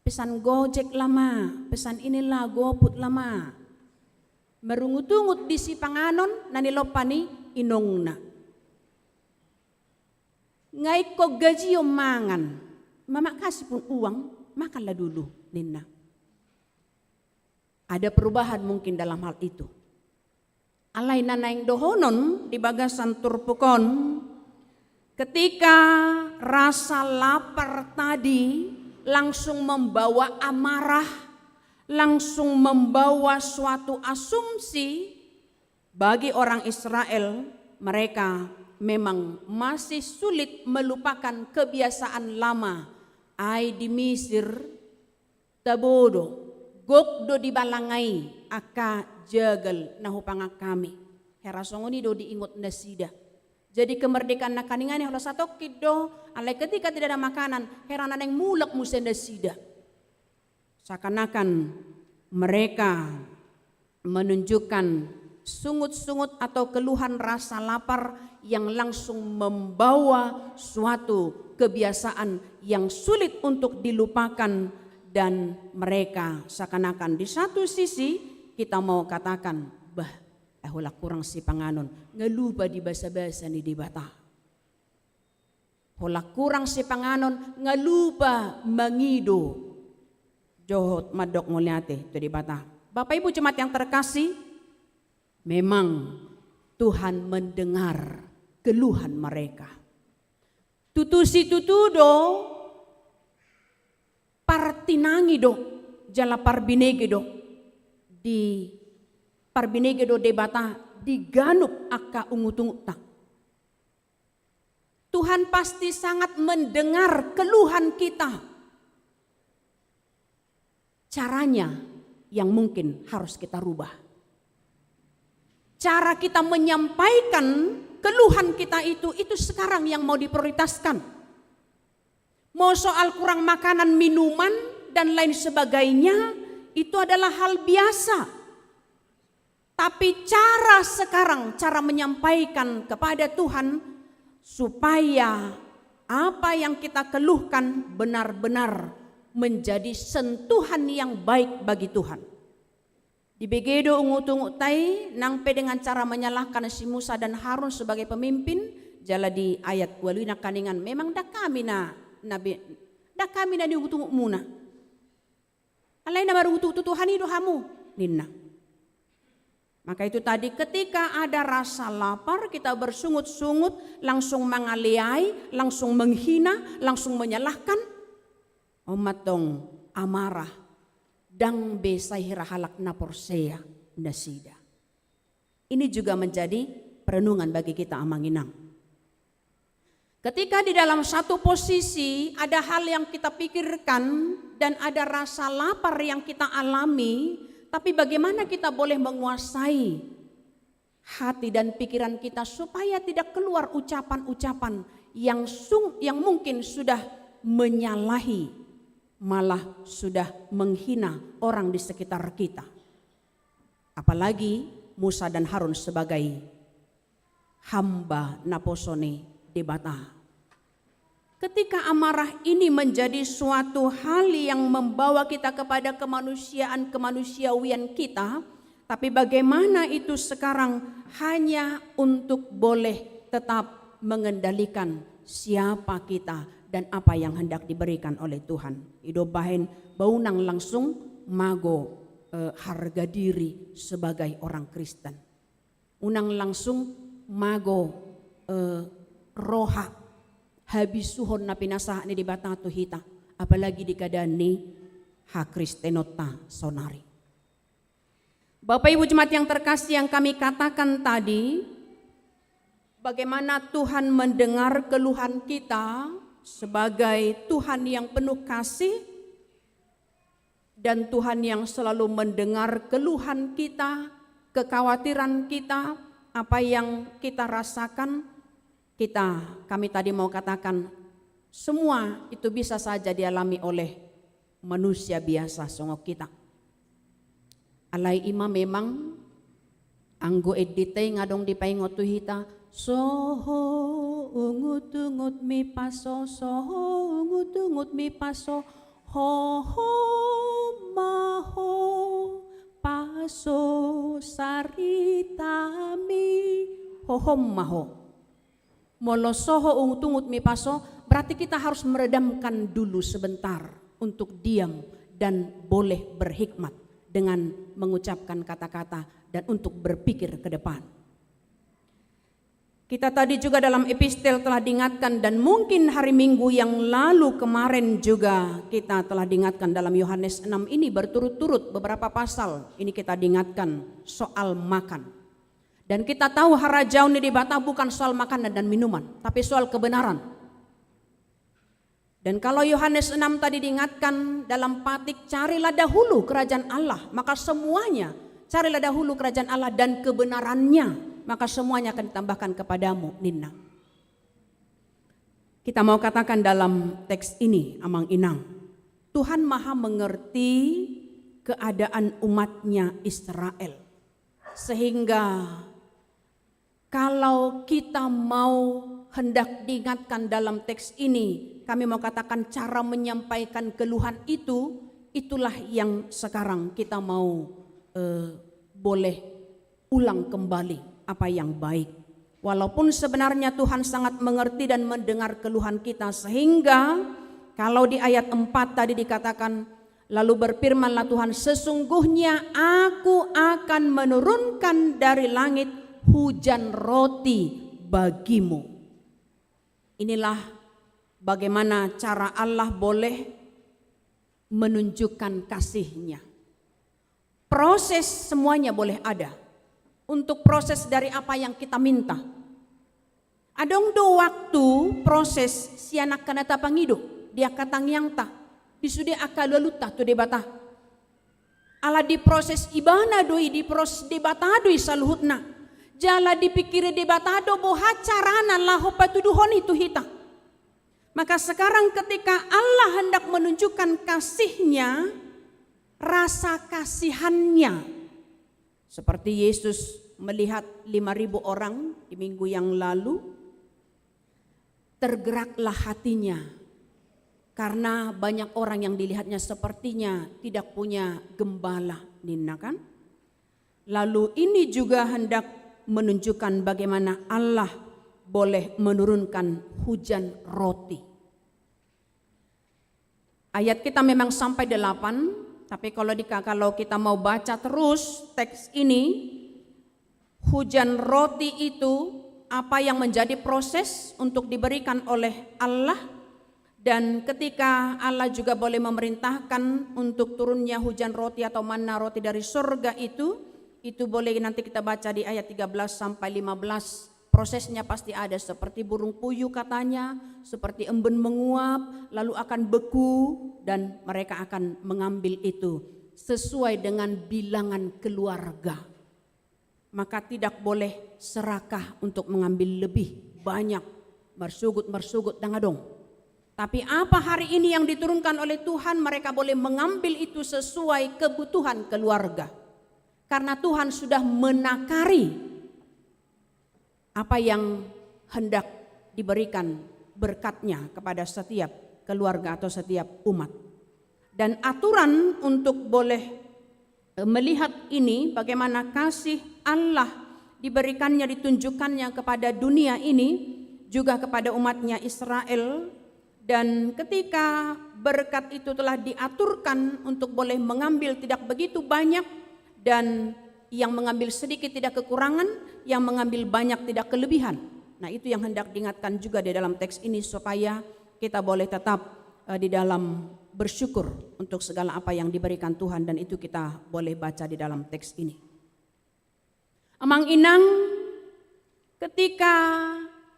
Pesan gojek lama, pesan inilah goput lama. Merungut-ungut di si panganon, nanilopa ni inong na. Ngai ko gaji yung mangan, mama kasih pun uang, makanlah dulu Nina. Ada perubahan mungkin dalam hal itu. Alay nanaing dohonon di bagasan turpukon, ketika rasa lapar tadi langsung membawa amarah, langsung membawa suatu asumsi bagi orang Israel, mereka memang masih sulit melupakan kebiasaan lama. Ai di Mesir tabodo gokdo di balangai aka jagal nahupanga kami. Herasongoni do diingot nasida. Jadi kemerdekaan nakaningani hola satu kido alai ketika tidak ada makanan herana yang mulak musen nasida. Seakan-akan mereka menunjukkan sungut-sungut atau keluhan rasa lapar yang langsung membawa suatu kebiasaan yang sulit untuk dilupakan, dan mereka seakan-akan di satu sisi kita mau katakan ahola kurang si panganon ngelupa di basa-basa ni di bata. Hola kurang si panganon ngelupa mangido. Johot madok nguliate itu di bata. Bapak Ibu jemaat yang terkasih, memang Tuhan mendengar keluhan mereka. Tutusi tutudo partinangi do jala parbinege do di parbinege do debata diganup aka ungut-ungut tak. Tuhan pasti sangat mendengar keluhan kita. Caranya yang mungkin harus kita rubah. Cara kita menyampaikan keluhan kita itu sekarang yang mau diprioritaskan. Mau soal kurang makanan, minuman, dan lain sebagainya, itu adalah hal biasa. Tapi cara menyampaikan kepada Tuhan supaya apa yang kita keluhkan benar-benar menjadi sentuhan yang baik bagi Tuhan. Di begedo ungut-ungut tai nang pe dengan cara menyalahkan si Musa dan Harun sebagai pemimpin, jala di ayat walina kaningan memang dak kami na di ungut-ungut muna. Alai na baru ungut Tuhan itu hamu ninna. Maka itu tadi ketika ada rasa lapar kita bersungut-sungut, langsung mengaliai, langsung menghina, langsung menyalahkan. Omatong amarah dang besahira halak naporsea nasida. Ini juga menjadi perenungan bagi kita Amanginang. Ketika di dalam satu posisi ada hal yang kita pikirkan dan ada rasa lapar yang kita alami, tapi bagaimana kita boleh menguasai hati dan pikiran kita supaya tidak keluar ucapan-ucapan yang mungkin sudah menyalahi, malah sudah menghina orang di sekitar kita. Apalagi Musa dan Harun sebagai hamba naposone debata. Ketika amarah ini menjadi suatu hal yang membawa kita kepada kemanusiaan-kemanusiawian kita, tapi bagaimana itu sekarang hanya untuk boleh tetap mengendalikan siapa kita dan apa yang hendak diberikan oleh Tuhan. Ido bahen baunang langsung mago harga diri sebagai orang Kristen. Unang langsung mago roha habis suhon na pinasah ni di batato hita. Apalagi di kadani ha Kristenota sonari. Bapak Ibu jemaat yang terkasih, yang kami katakan tadi, bagaimana Tuhan mendengar keluhan kita sebagai Tuhan yang penuh kasih dan Tuhan yang selalu mendengar keluhan kita, kekhawatiran kita, apa yang kita rasakan. Kami tadi mau katakan semua itu bisa saja dialami oleh manusia biasa songok kita. Alai ima memang anggo edite ngadong dipaingotu hita soho ungut-ungut mi paso soho ungut-ungut mi paso ho ho maho paso saritami ho ho maho. Molo soho ungut-ungut mi paso berarti kita harus meredamkan dulu sebentar untuk diam dan boleh berhikmat dengan mengucapkan kata-kata dan untuk berpikir ke depan. Kita tadi juga dalam epistel telah diingatkan dan mungkin hari Minggu yang lalu kemarin juga kita telah diingatkan dalam Yohanes 6 ini berturut-turut beberapa pasal ini kita diingatkan soal makan. Dan kita tahu harajaun di bata bukan soal makanan dan minuman, tapi soal kebenaran. Dan kalau Yohanes 6 tadi diingatkan dalam patik, carilah dahulu kerajaan Allah, maka semuanya, carilah dahulu kerajaan Allah dan kebenarannya, maka semuanya akan ditambahkan kepadamu, Nina. Kita mau katakan dalam teks ini, Amang Inang, Tuhan Maha mengerti keadaan umatnya Israel. Sehingga kalau kita mau hendak diingatkan dalam teks ini, kami mau katakan cara menyampaikan keluhan itu, itulah yang sekarang kita mau boleh ulang kembali apa yang baik. Walaupun sebenarnya Tuhan sangat mengerti dan mendengar keluhan kita, sehingga kalau di ayat 4 tadi dikatakan, lalu berfirmanlah Tuhan, sesungguhnya aku akan menurunkan dari langit hujan roti bagimu. Inilah bagaimana cara Allah boleh menunjukkan kasih-Nya. Proses semuanya boleh ada. Untuk proses dari apa yang kita minta. Adong do waktu proses si anak kanata pangido. Dia katang yang tak. Disude akal laluta tu debata. Ala di proses ibana doi di proses debata doi saluhutna. Jala dipikiri debatado boha carana lah patuduhon itu hita. Maka sekarang ketika Allah hendak menunjukkan kasih-Nya, rasa kasihannya, seperti Yesus melihat 5.000 orang di minggu yang lalu, tergeraklah hatinya karena banyak orang yang dilihatnya sepertinya tidak punya gembala, Nina kan? Lalu ini juga hendak menunjukkan bagaimana Allah boleh menurunkan hujan roti. Ayat kita memang sampai 8, tapi kalau kita mau baca terus teks ini, hujan roti itu apa yang menjadi proses untuk diberikan oleh Allah, dan ketika Allah juga boleh memerintahkan untuk turunnya hujan roti atau manna roti dari surga itu boleh nanti kita baca di ayat 13 sampai 15. Prosesnya pasti ada seperti burung puyuh katanya, seperti embun menguap, lalu akan beku dan mereka akan mengambil itu sesuai dengan bilangan keluarga. Maka tidak boleh serakah untuk mengambil lebih banyak, mersugut dangadong. Tapi apa hari ini yang diturunkan oleh Tuhan, mereka boleh mengambil itu sesuai kebutuhan keluarga. Karena Tuhan sudah menakari apa yang hendak diberikan berkat-Nya kepada setiap keluarga atau setiap umat. Dan aturan untuk boleh melihat ini, bagaimana kasih Allah diberikannya, ditunjukkannya kepada dunia ini, juga kepada umatnya Israel. Dan ketika berkat itu telah diaturkan untuk boleh mengambil tidak begitu banyak, dan yang mengambil sedikit tidak kekurangan, yang mengambil banyak tidak kelebihan. Nah itu yang hendak diingatkan juga di dalam teks ini, supaya kita boleh tetap di dalam bersyukur untuk segala apa yang diberikan Tuhan, dan itu kita boleh baca di dalam teks ini. Amang Inang, ketika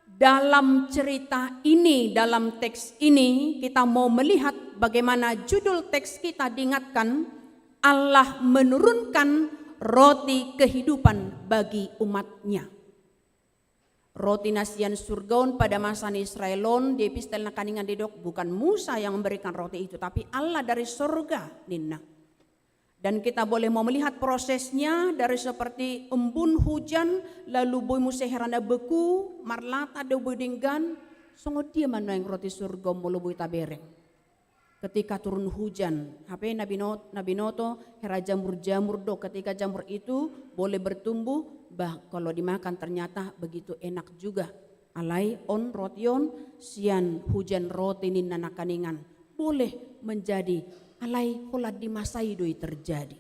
dalam cerita ini, dalam teks ini kita mau melihat bagaimana judul teks kita diingatkan, Allah menurunkan roti kehidupan bagi umat-Nya. Roti nasian surgaun pada masa Israelon di epistel nakaningan didok, bukan Musa yang memberikan roti itu, tapi Allah dari surga, Nina. Dan kita boleh mau melihat prosesnya dari seperti embun hujan, lalu boy museheranda beku, marlata do bodinggan, songo dia mana yang roti surga mulu boy tabereng. Ketika turun hujan, HP Nabi Noto, hera jamur-jamur do, ketika jamur itu boleh bertumbuh, kalau dimakan ternyata begitu enak juga. Alai on rotion, sian hujan roti nina nakaningan, boleh menjadi alai pola di masa itu terjadi.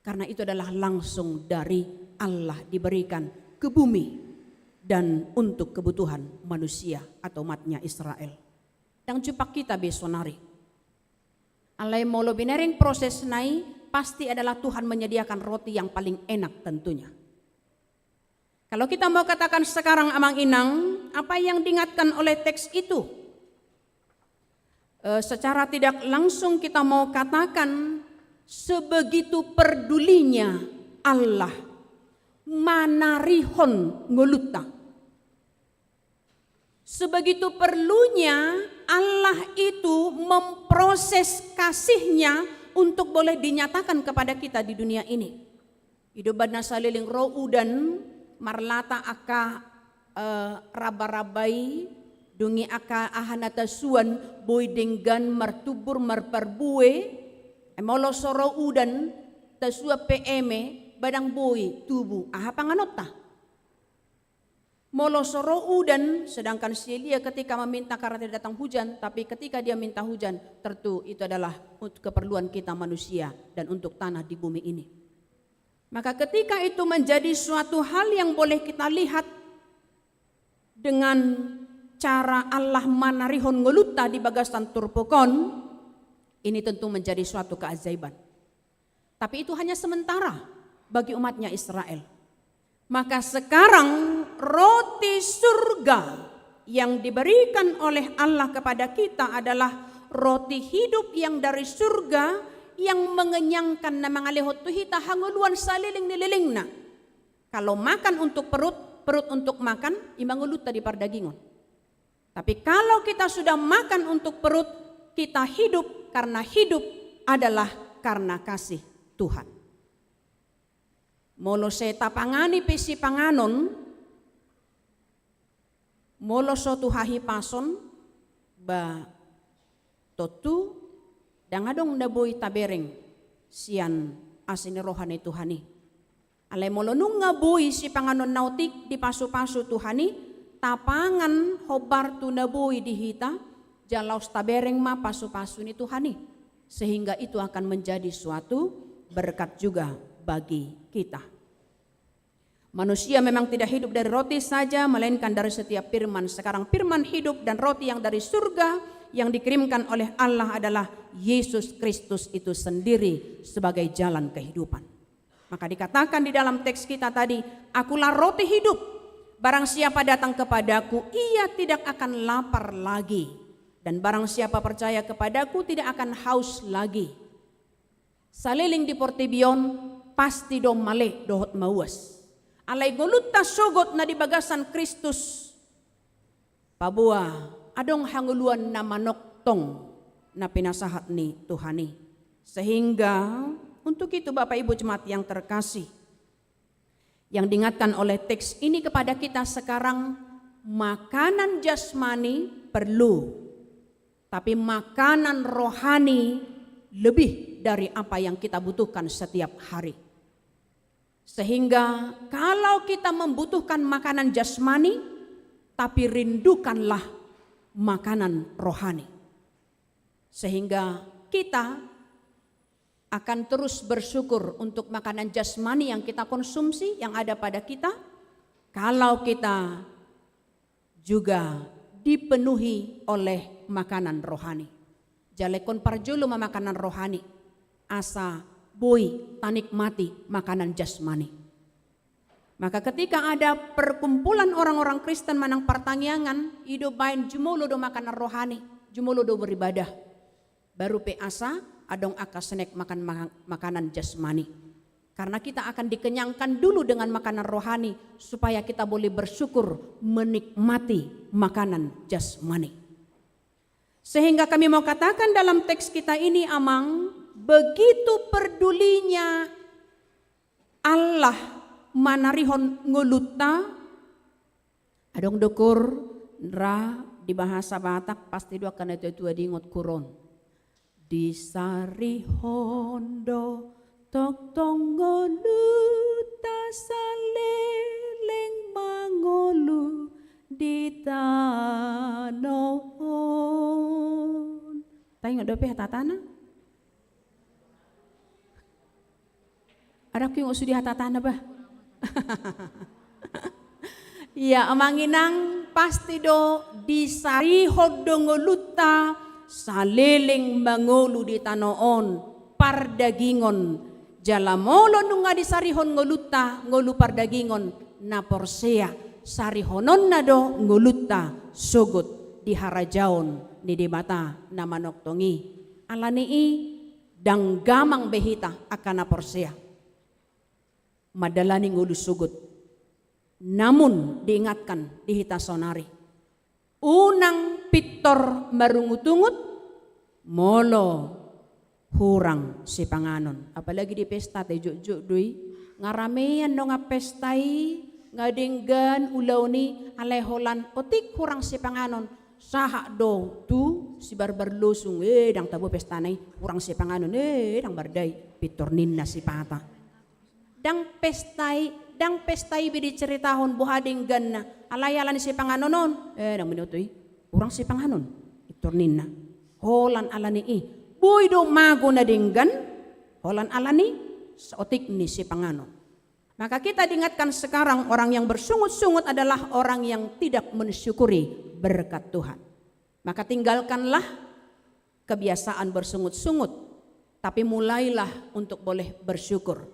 Karena itu adalah langsung dari Allah diberikan ke bumi dan untuk kebutuhan manusia atau umatnya Israel. Dan jupak kita besonari. Alai molo binering proses nai pasti adalah Tuhan menyediakan roti yang paling enak tentunya. Kalau kita mau katakan sekarang Amang Inang, apa yang diingatkan oleh teks itu? Secara tidak langsung kita mau katakan sebegitu pedulinya Allah manarihon ngoluta. Sebegitu perlunya Allah itu memproses kasihnya untuk boleh dinyatakan kepada kita di dunia ini. Hidup badna saliling roudan marlata aka raba-rabai dungi aka ahanata suan boy denggan martubur marparbue emolo soro udan tasua PM badang boy tubuh aha panganota molo soro udan, sedangkan Celia ketika meminta karena tidak datang hujan, tapi ketika dia minta hujan tentu itu adalah untuk keperluan kita manusia dan untuk tanah di bumi ini. Maka ketika itu menjadi suatu hal yang boleh kita lihat dengan cara Allah manarihon ngoluta di bagasan turpokon, ini tentu menjadi suatu keajaiban. Tapi itu hanya sementara bagi umatnya Israel. Maka sekarang roti surga yang diberikan oleh Allah kepada kita adalah roti hidup yang dari surga yang mengenyangkan na mga lihotuhita hanguluan saliling nililingna. Kalau makan untuk perut, perut untuk makan, imanguluta di pardagingon. Tapi kalau kita sudah makan untuk perut, kita hidup karena hidup adalah karena kasih Tuhan. Molo seta pangani pisi panganon, molo so tuhahi pason, ba totu, dangadong naboy tabereng, sian asini rohani Tuhani. Alay molo nung ngaboy si panganon nautik di pasu-pasu Tuhani, tapangan hobar tu naboy dihita, jalaus tabereng ma pasu-pasu ni Tuhani. Sehingga itu akan menjadi suatu berkat juga bagi kita. Manusia memang tidak hidup dari roti saja, melainkan dari setiap firman. Sekarang firman hidup dan roti yang dari surga yang dikirimkan oleh Allah adalah Yesus Kristus itu sendiri sebagai jalan kehidupan. Maka dikatakan di dalam teks kita tadi, akulah roti hidup. Barang siapa datang kepadaku, ia tidak akan lapar lagi. Dan barang siapa percaya kepadaku tidak akan haus lagi. Saliling di Portibion, pasti dom male dohot mauas. Alay goluta sogot na di bagasan Kristus. Pabua, adong hanguluan na manoktong na pinasahat ni Tuhani. Sehingga untuk itu Bapak Ibu Jemaat yang terkasih, yang diingatkan oleh teks ini kepada kita sekarang, makanan jasmani perlu, tapi makanan rohani lebih dari apa yang kita butuhkan setiap hari. Sehingga kalau kita membutuhkan makanan jasmani, tapi rindukanlah makanan rohani. Sehingga kita akan terus bersyukur untuk makanan jasmani yang kita konsumsi, yang ada pada kita. Kalau kita juga dipenuhi oleh makanan rohani. Jalekon parjulu makanan rohani. Asa boy tanikmati makanan jasmani. Maka ketika ada perkumpulan orang-orang Kristen manang pertangyangan, hidup bain jumulo do makanan rohani, jumulo do beribadah. Baru pe asa adong akasenek makan makanan jasmani. Karena kita akan dikenyangkan dulu dengan makanan rohani supaya kita boleh bersyukur menikmati makanan jasmani. Sehingga kami mau katakan dalam teks kita ini Amang, begitu pedulinya Allah manarihon nguluta, adong dokur ra di bahasa Batak pasti dua kana itu diingot kuron. Disarihondo tok tongoluta saleleng mangolu di tanohon. Tayo nga dope hatatana? Ada kung usudi hatatana ba? Ya amanginang pasti do disarihod do ngoluta saleleng mangolu di tanoon pardagingon jalamolo nung nga disarihon ngoluta ngolu pardagingon naporsea sari honon nado ngulutta sugut di harajaon ni di mata nama noktongi alani dang gamang behita akan naporsea madalani ngulu sugut. Namun diingatkan di hita sonari unang pitor marungutungut molo hurang si panganon. Apalagi di pesta tejuk-juk dui ngaramean no ngapestai ngadenggan ulaw ni aleholan otik hurang si panganon sahak do tu si barbar losung dang tabo pesta nai hurang si panganon dang bardai pitor ninna si pata dang pestai bidi ceritahon buhadenggan na alayalan si panganonon dang minutui hurang si panganon pitor ninna holan alani boy do mago na denggan holan alani seotik ni si panganon. Maka kita diingatkan sekarang orang yang bersungut-sungut adalah orang yang tidak mensyukuri berkat Tuhan. Maka tinggalkanlah kebiasaan bersungut-sungut, tapi mulailah untuk boleh bersyukur.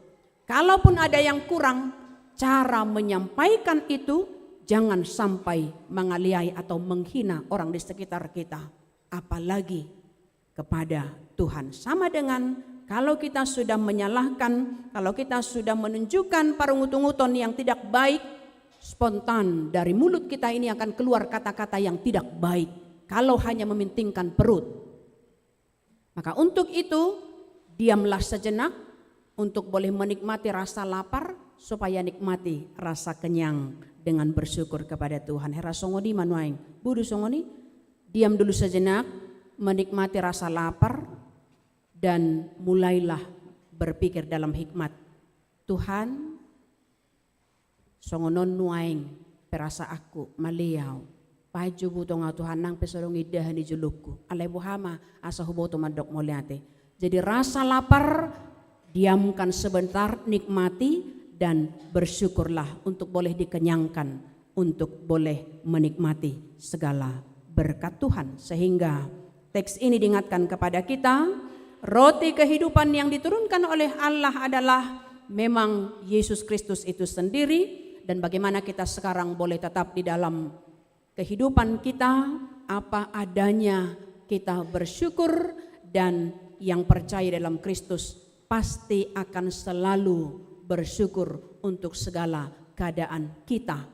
Kalaupun ada yang kurang, cara menyampaikan itu jangan sampai menganiaya atau menghina orang di sekitar kita, apalagi kepada Tuhan. Sama dengan kalau kita sudah menyalahkan, kalau kita sudah menunjukkan parungutung-uton yang tidak baik, spontan dari mulut kita ini akan keluar kata-kata yang tidak baik. Kalau hanya mementingkan perut. Maka untuk itu, diamlah sejenak untuk boleh menikmati rasa lapar, supaya nikmati rasa kenyang dengan bersyukur kepada Tuhan. Hera songoni manuaing, budu songoni, diam dulu sejenak, menikmati rasa lapar, dan mulailah berpikir dalam hikmat. Tuhan, songonon nuaing perasa aku maliau. Paju butong Tuhan nang pesorong idahan di julukku. Alai buhama asa huboto madok moliate. Jadi rasa lapar diamkan sebentar, nikmati dan bersyukurlah untuk boleh dikenyangkan, untuk boleh menikmati segala berkat Tuhan. Sehingga teks ini diingatkan kepada kita, roti kehidupan yang diturunkan oleh Allah adalah memang Yesus Kristus itu sendiri, dan bagaimana kita sekarang boleh tetap di dalam kehidupan kita apa adanya, kita bersyukur, dan yang percaya dalam Kristus pasti akan selalu bersyukur untuk segala keadaan kita,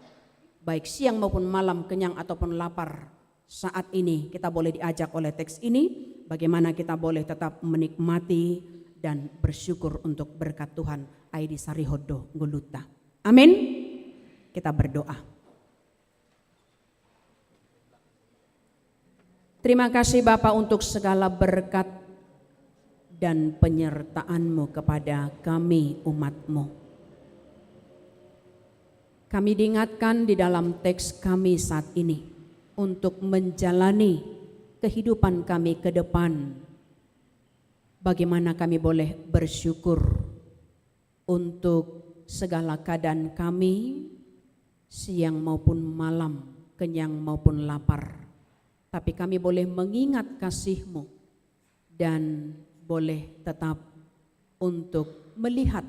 baik siang maupun malam, kenyang ataupun lapar. Saat ini kita boleh diajak oleh teks ini bagaimana kita boleh tetap menikmati dan bersyukur untuk berkat Tuhan. Aidi sarihodo nguluta. Amin. Kita berdoa. Terima kasih Bapa untuk segala berkat dan penyertaan-Mu kepada kami umat-Mu. Kami diingatkan di dalam teks kami saat ini untuk menjalani kehidupan kami ke depan. Bagaimana kami boleh bersyukur untuk segala keadaan kami, siang maupun malam, kenyang maupun lapar. Tapi kami boleh mengingat kasih-Mu dan boleh tetap untuk melihat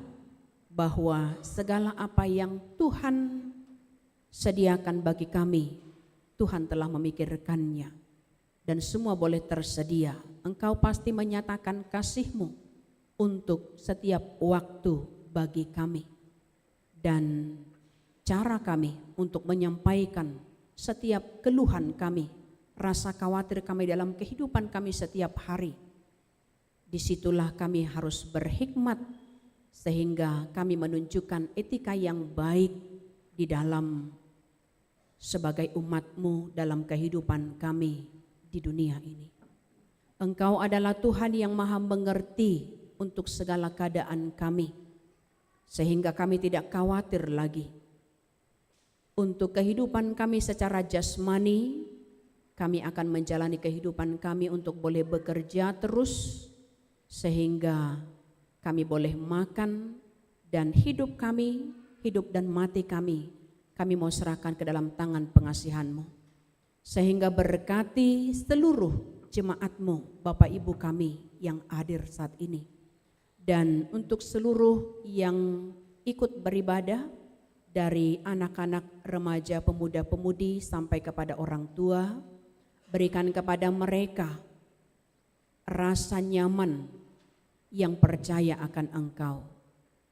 bahwa segala apa yang Tuhan sediakan bagi kami, Tuhan telah memikirkannya, dan semua boleh tersedia. Engkau pasti menyatakan kasih-Mu untuk setiap waktu bagi kami, dan cara kami untuk menyampaikan setiap keluhan kami, rasa khawatir kami dalam kehidupan kami setiap hari. Disitulah kami harus berhikmat sehingga kami menunjukkan etika yang baik di dalam sebagai umat-Mu dalam kehidupan kami di dunia ini. Engkau adalah Tuhan yang maha mengerti untuk segala keadaan kami, sehingga kami tidak khawatir lagi. Untuk kehidupan kami secara jasmani, kami akan menjalani kehidupan kami untuk boleh bekerja terus, sehingga kami boleh makan, dan hidup kami, hidup dan mati kami mau serahkan ke dalam tangan pengasihan-Mu. Sehingga berkati seluruh jemaat-Mu, Bapak Ibu kami yang hadir saat ini. Dan untuk seluruh yang ikut beribadah dari anak-anak, remaja, pemuda-pemudi sampai kepada orang tua. Berikan kepada mereka rasa nyaman yang percaya akan Engkau,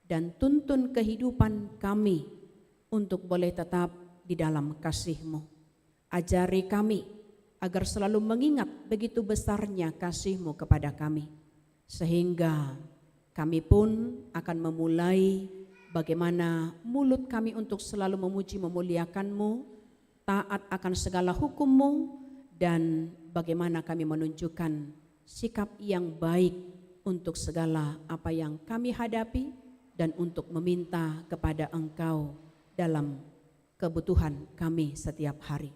dan tuntun kehidupan kami untuk boleh tetap di dalam kasih-Mu. Ajari kami agar selalu mengingat begitu besarnya kasih-Mu kepada kami, sehingga kami pun akan memulai bagaimana mulut kami untuk selalu memuji memuliakan-Mu, taat akan segala hukum-Mu, dan bagaimana kami menunjukkan sikap yang baik untuk segala apa yang kami hadapi dan untuk meminta kepada Engkau dalam kebutuhan kami setiap hari.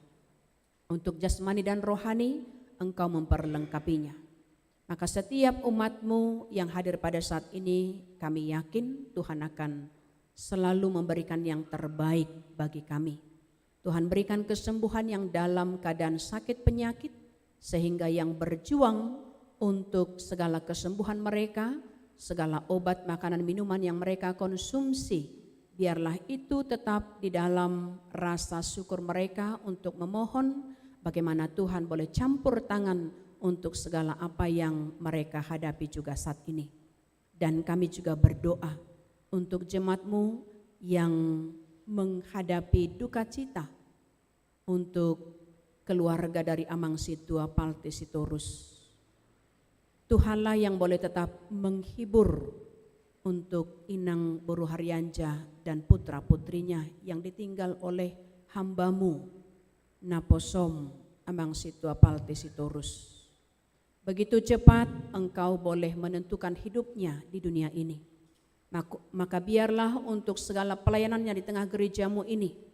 Untuk jasmani dan rohani, Engkau memperlengkapinya. Maka setiap umat-Mu yang hadir pada saat ini, kami yakin Tuhan akan selalu memberikan yang terbaik bagi kami. Tuhan berikan kesembuhan yang dalam keadaan sakit penyakit, sehingga yang berjuang untuk segala kesembuhan mereka, segala obat, makanan, minuman yang mereka konsumsi, biarlah itu tetap di dalam rasa syukur mereka untuk memohon bagaimana Tuhan boleh campur tangan untuk segala apa yang mereka hadapi juga saat ini. Dan kami juga berdoa untuk jemaat-Mu yang menghadapi duka cita, untuk keluarga dari Amang Situa Palte Sitorus. Tuhanlah yang boleh tetap menghibur untuk Inang Boru Haryanja dan putra-putrinya yang ditinggal oleh hamba-Mu Naposom Amang Situa Palte Sitorus. Begitu cepat Engkau boleh menentukan hidupnya di dunia ini. Maka biarlah untuk segala pelayanannya di tengah gereja-Mu ini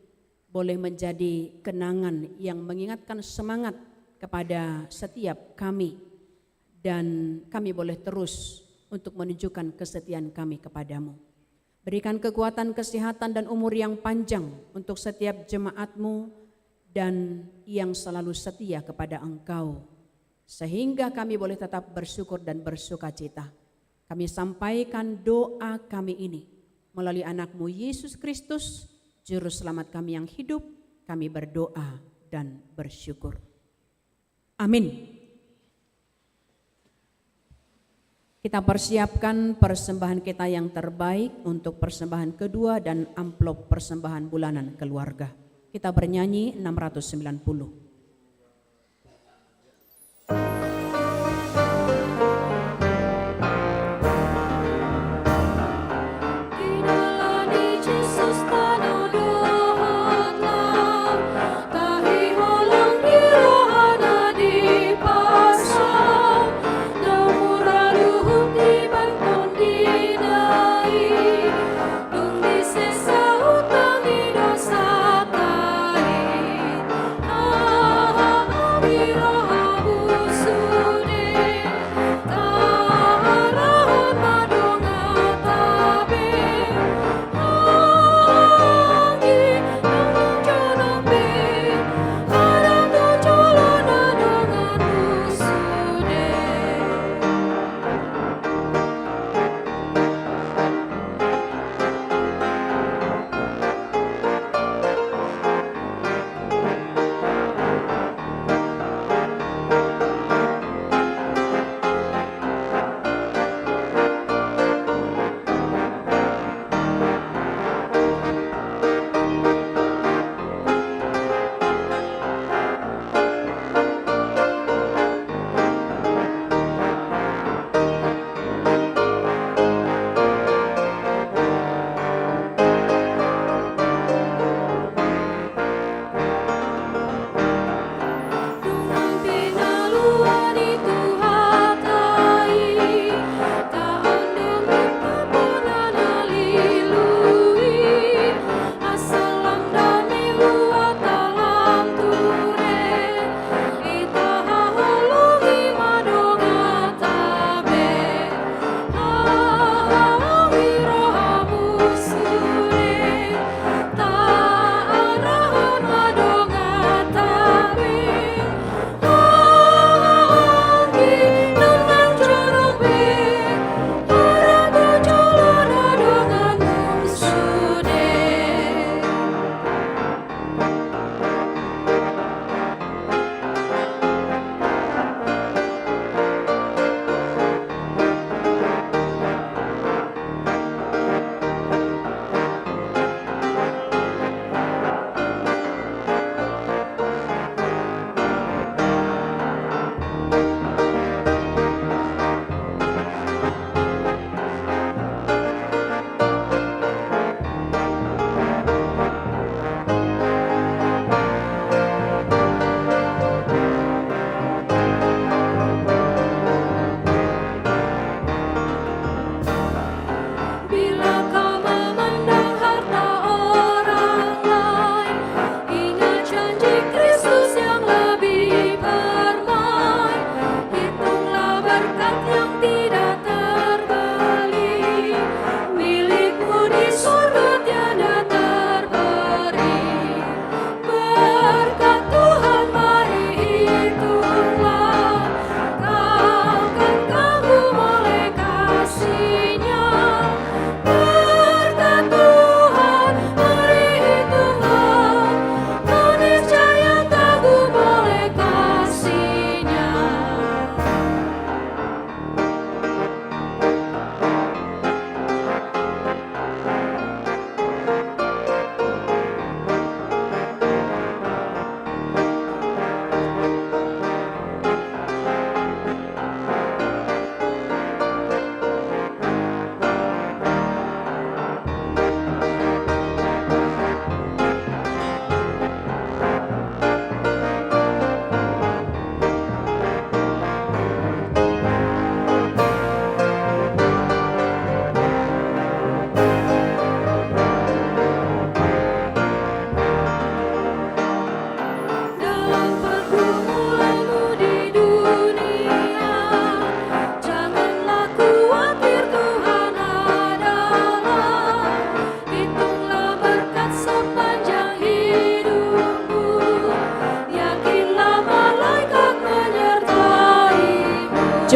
boleh menjadi kenangan yang mengingatkan semangat kepada setiap kami, dan kami boleh terus untuk menunjukkan kesetiaan kami kepadamu. Berikan kekuatan, kesehatan, dan umur yang panjang untuk setiap jemaat-Mu dan yang selalu setia kepada Engkau, sehingga kami boleh tetap bersyukur dan bersukacita. Kami sampaikan doa kami ini melalui anak-Mu Yesus Kristus, Juru Selamat kami yang hidup. Kami berdoa dan bersyukur. Amin. Kita persiapkan persembahan kita yang terbaik untuk persembahan kedua dan amplop persembahan bulanan keluarga. Kita bernyanyi 690. Sesa utang di dosa kain.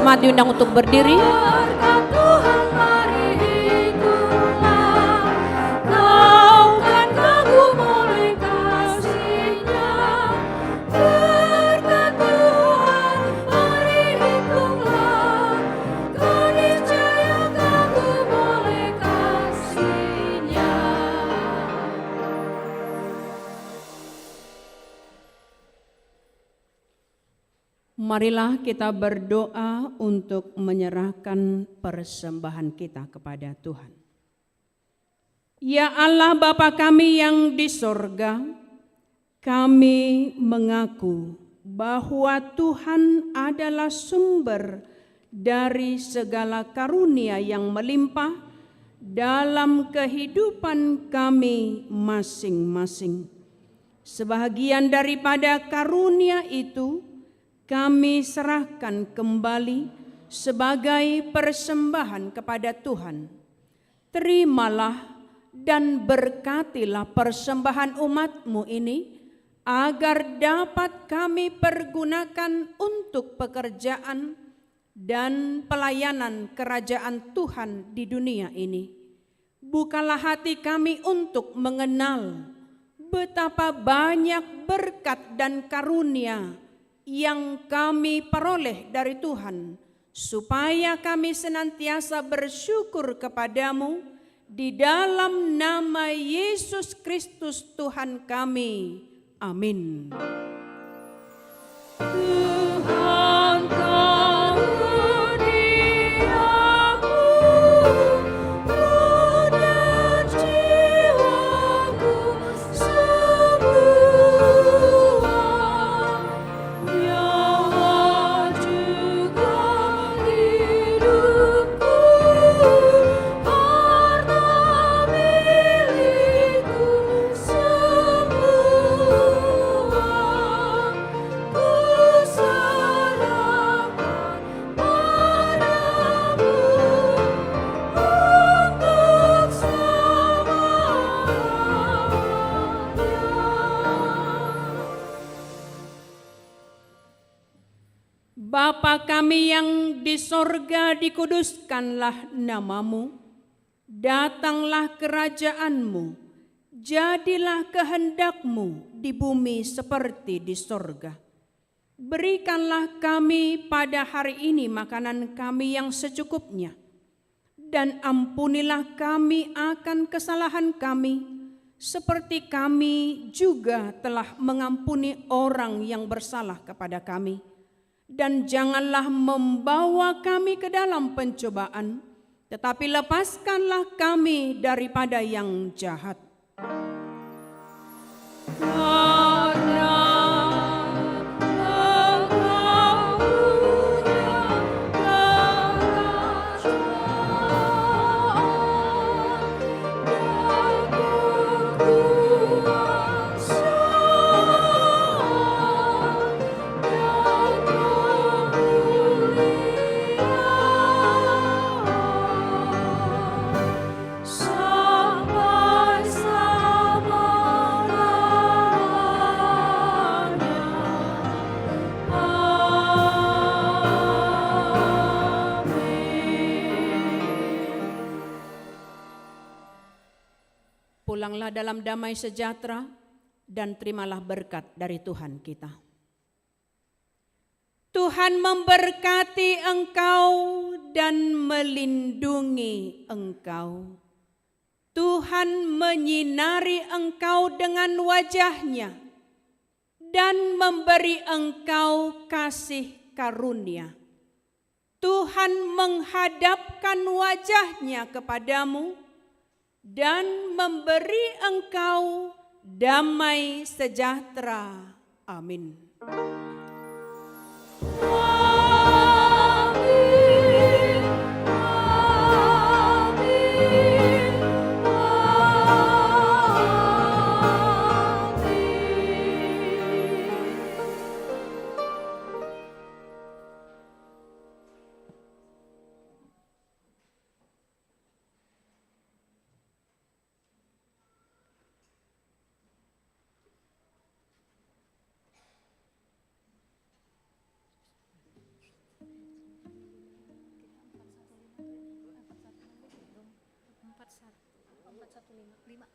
jemaat diundang untuk berdiri. Berkat Tuhan mari hitunglah, kau kan kagum oleh kasih-Nya. Berkat Tuhan mari hitunglah, kau niscaya kagum oleh kasih-Nya. Marilah kita berdoa untuk menyerahkan persembahan kita kepada Tuhan. Ya Allah Bapa kami yang di sorga, kami mengaku bahwa Tuhan adalah sumber dari segala karunia yang melimpah dalam kehidupan kami masing-masing. Sebahagian daripada karunia itu kami serahkan kembali sebagai persembahan kepada Tuhan. Terimalah dan berkatilah persembahan umat-Mu ini, agar dapat kami pergunakan untuk pekerjaan dan pelayanan kerajaan Tuhan di dunia ini. Bukalah hati kami untuk mengenal betapa banyak berkat dan karunia yang kami peroleh dari Tuhan, supaya kami senantiasa bersyukur kepadamu di dalam nama Yesus Kristus Tuhan kami. Amin. Tuhan karuniamu, roh dan jiwaku semua, nyawa juga hidupku, harta milikku semua, ku serahkan padamu untuk selamanya. Bapa kami yang di sorga, dikuduskanlah namamu, datanglah kerajaanmu, jadilah kehendakmu di bumi seperti di sorga. Berikanlah kami pada hari ini makanan kami yang secukupnya, dan ampunilah kami akan kesalahan kami, seperti kami juga telah mengampuni orang yang bersalah kepada kami. Dan janganlah membawa kami ke dalam pencobaan, tetapi lepaskanlah kami daripada yang jahat. Karena Engkau punya kerajaan dan kekuasaan dan kemuliaan sampai selama-lamanya. Amin. Pulanglah dalam damai sejahtera dan terimalah berkat dari Tuhan kita. Tuhan memberkati engkau dan melindungi engkau. Tuhan menyinari engkau dengan wajah-Nya dan memberi engkau kasih karunia. Tuhan menghadapkan wajah-Nya kepadamu dan memberi engkau damai sejahtera. Amin. Amin, amin, lima.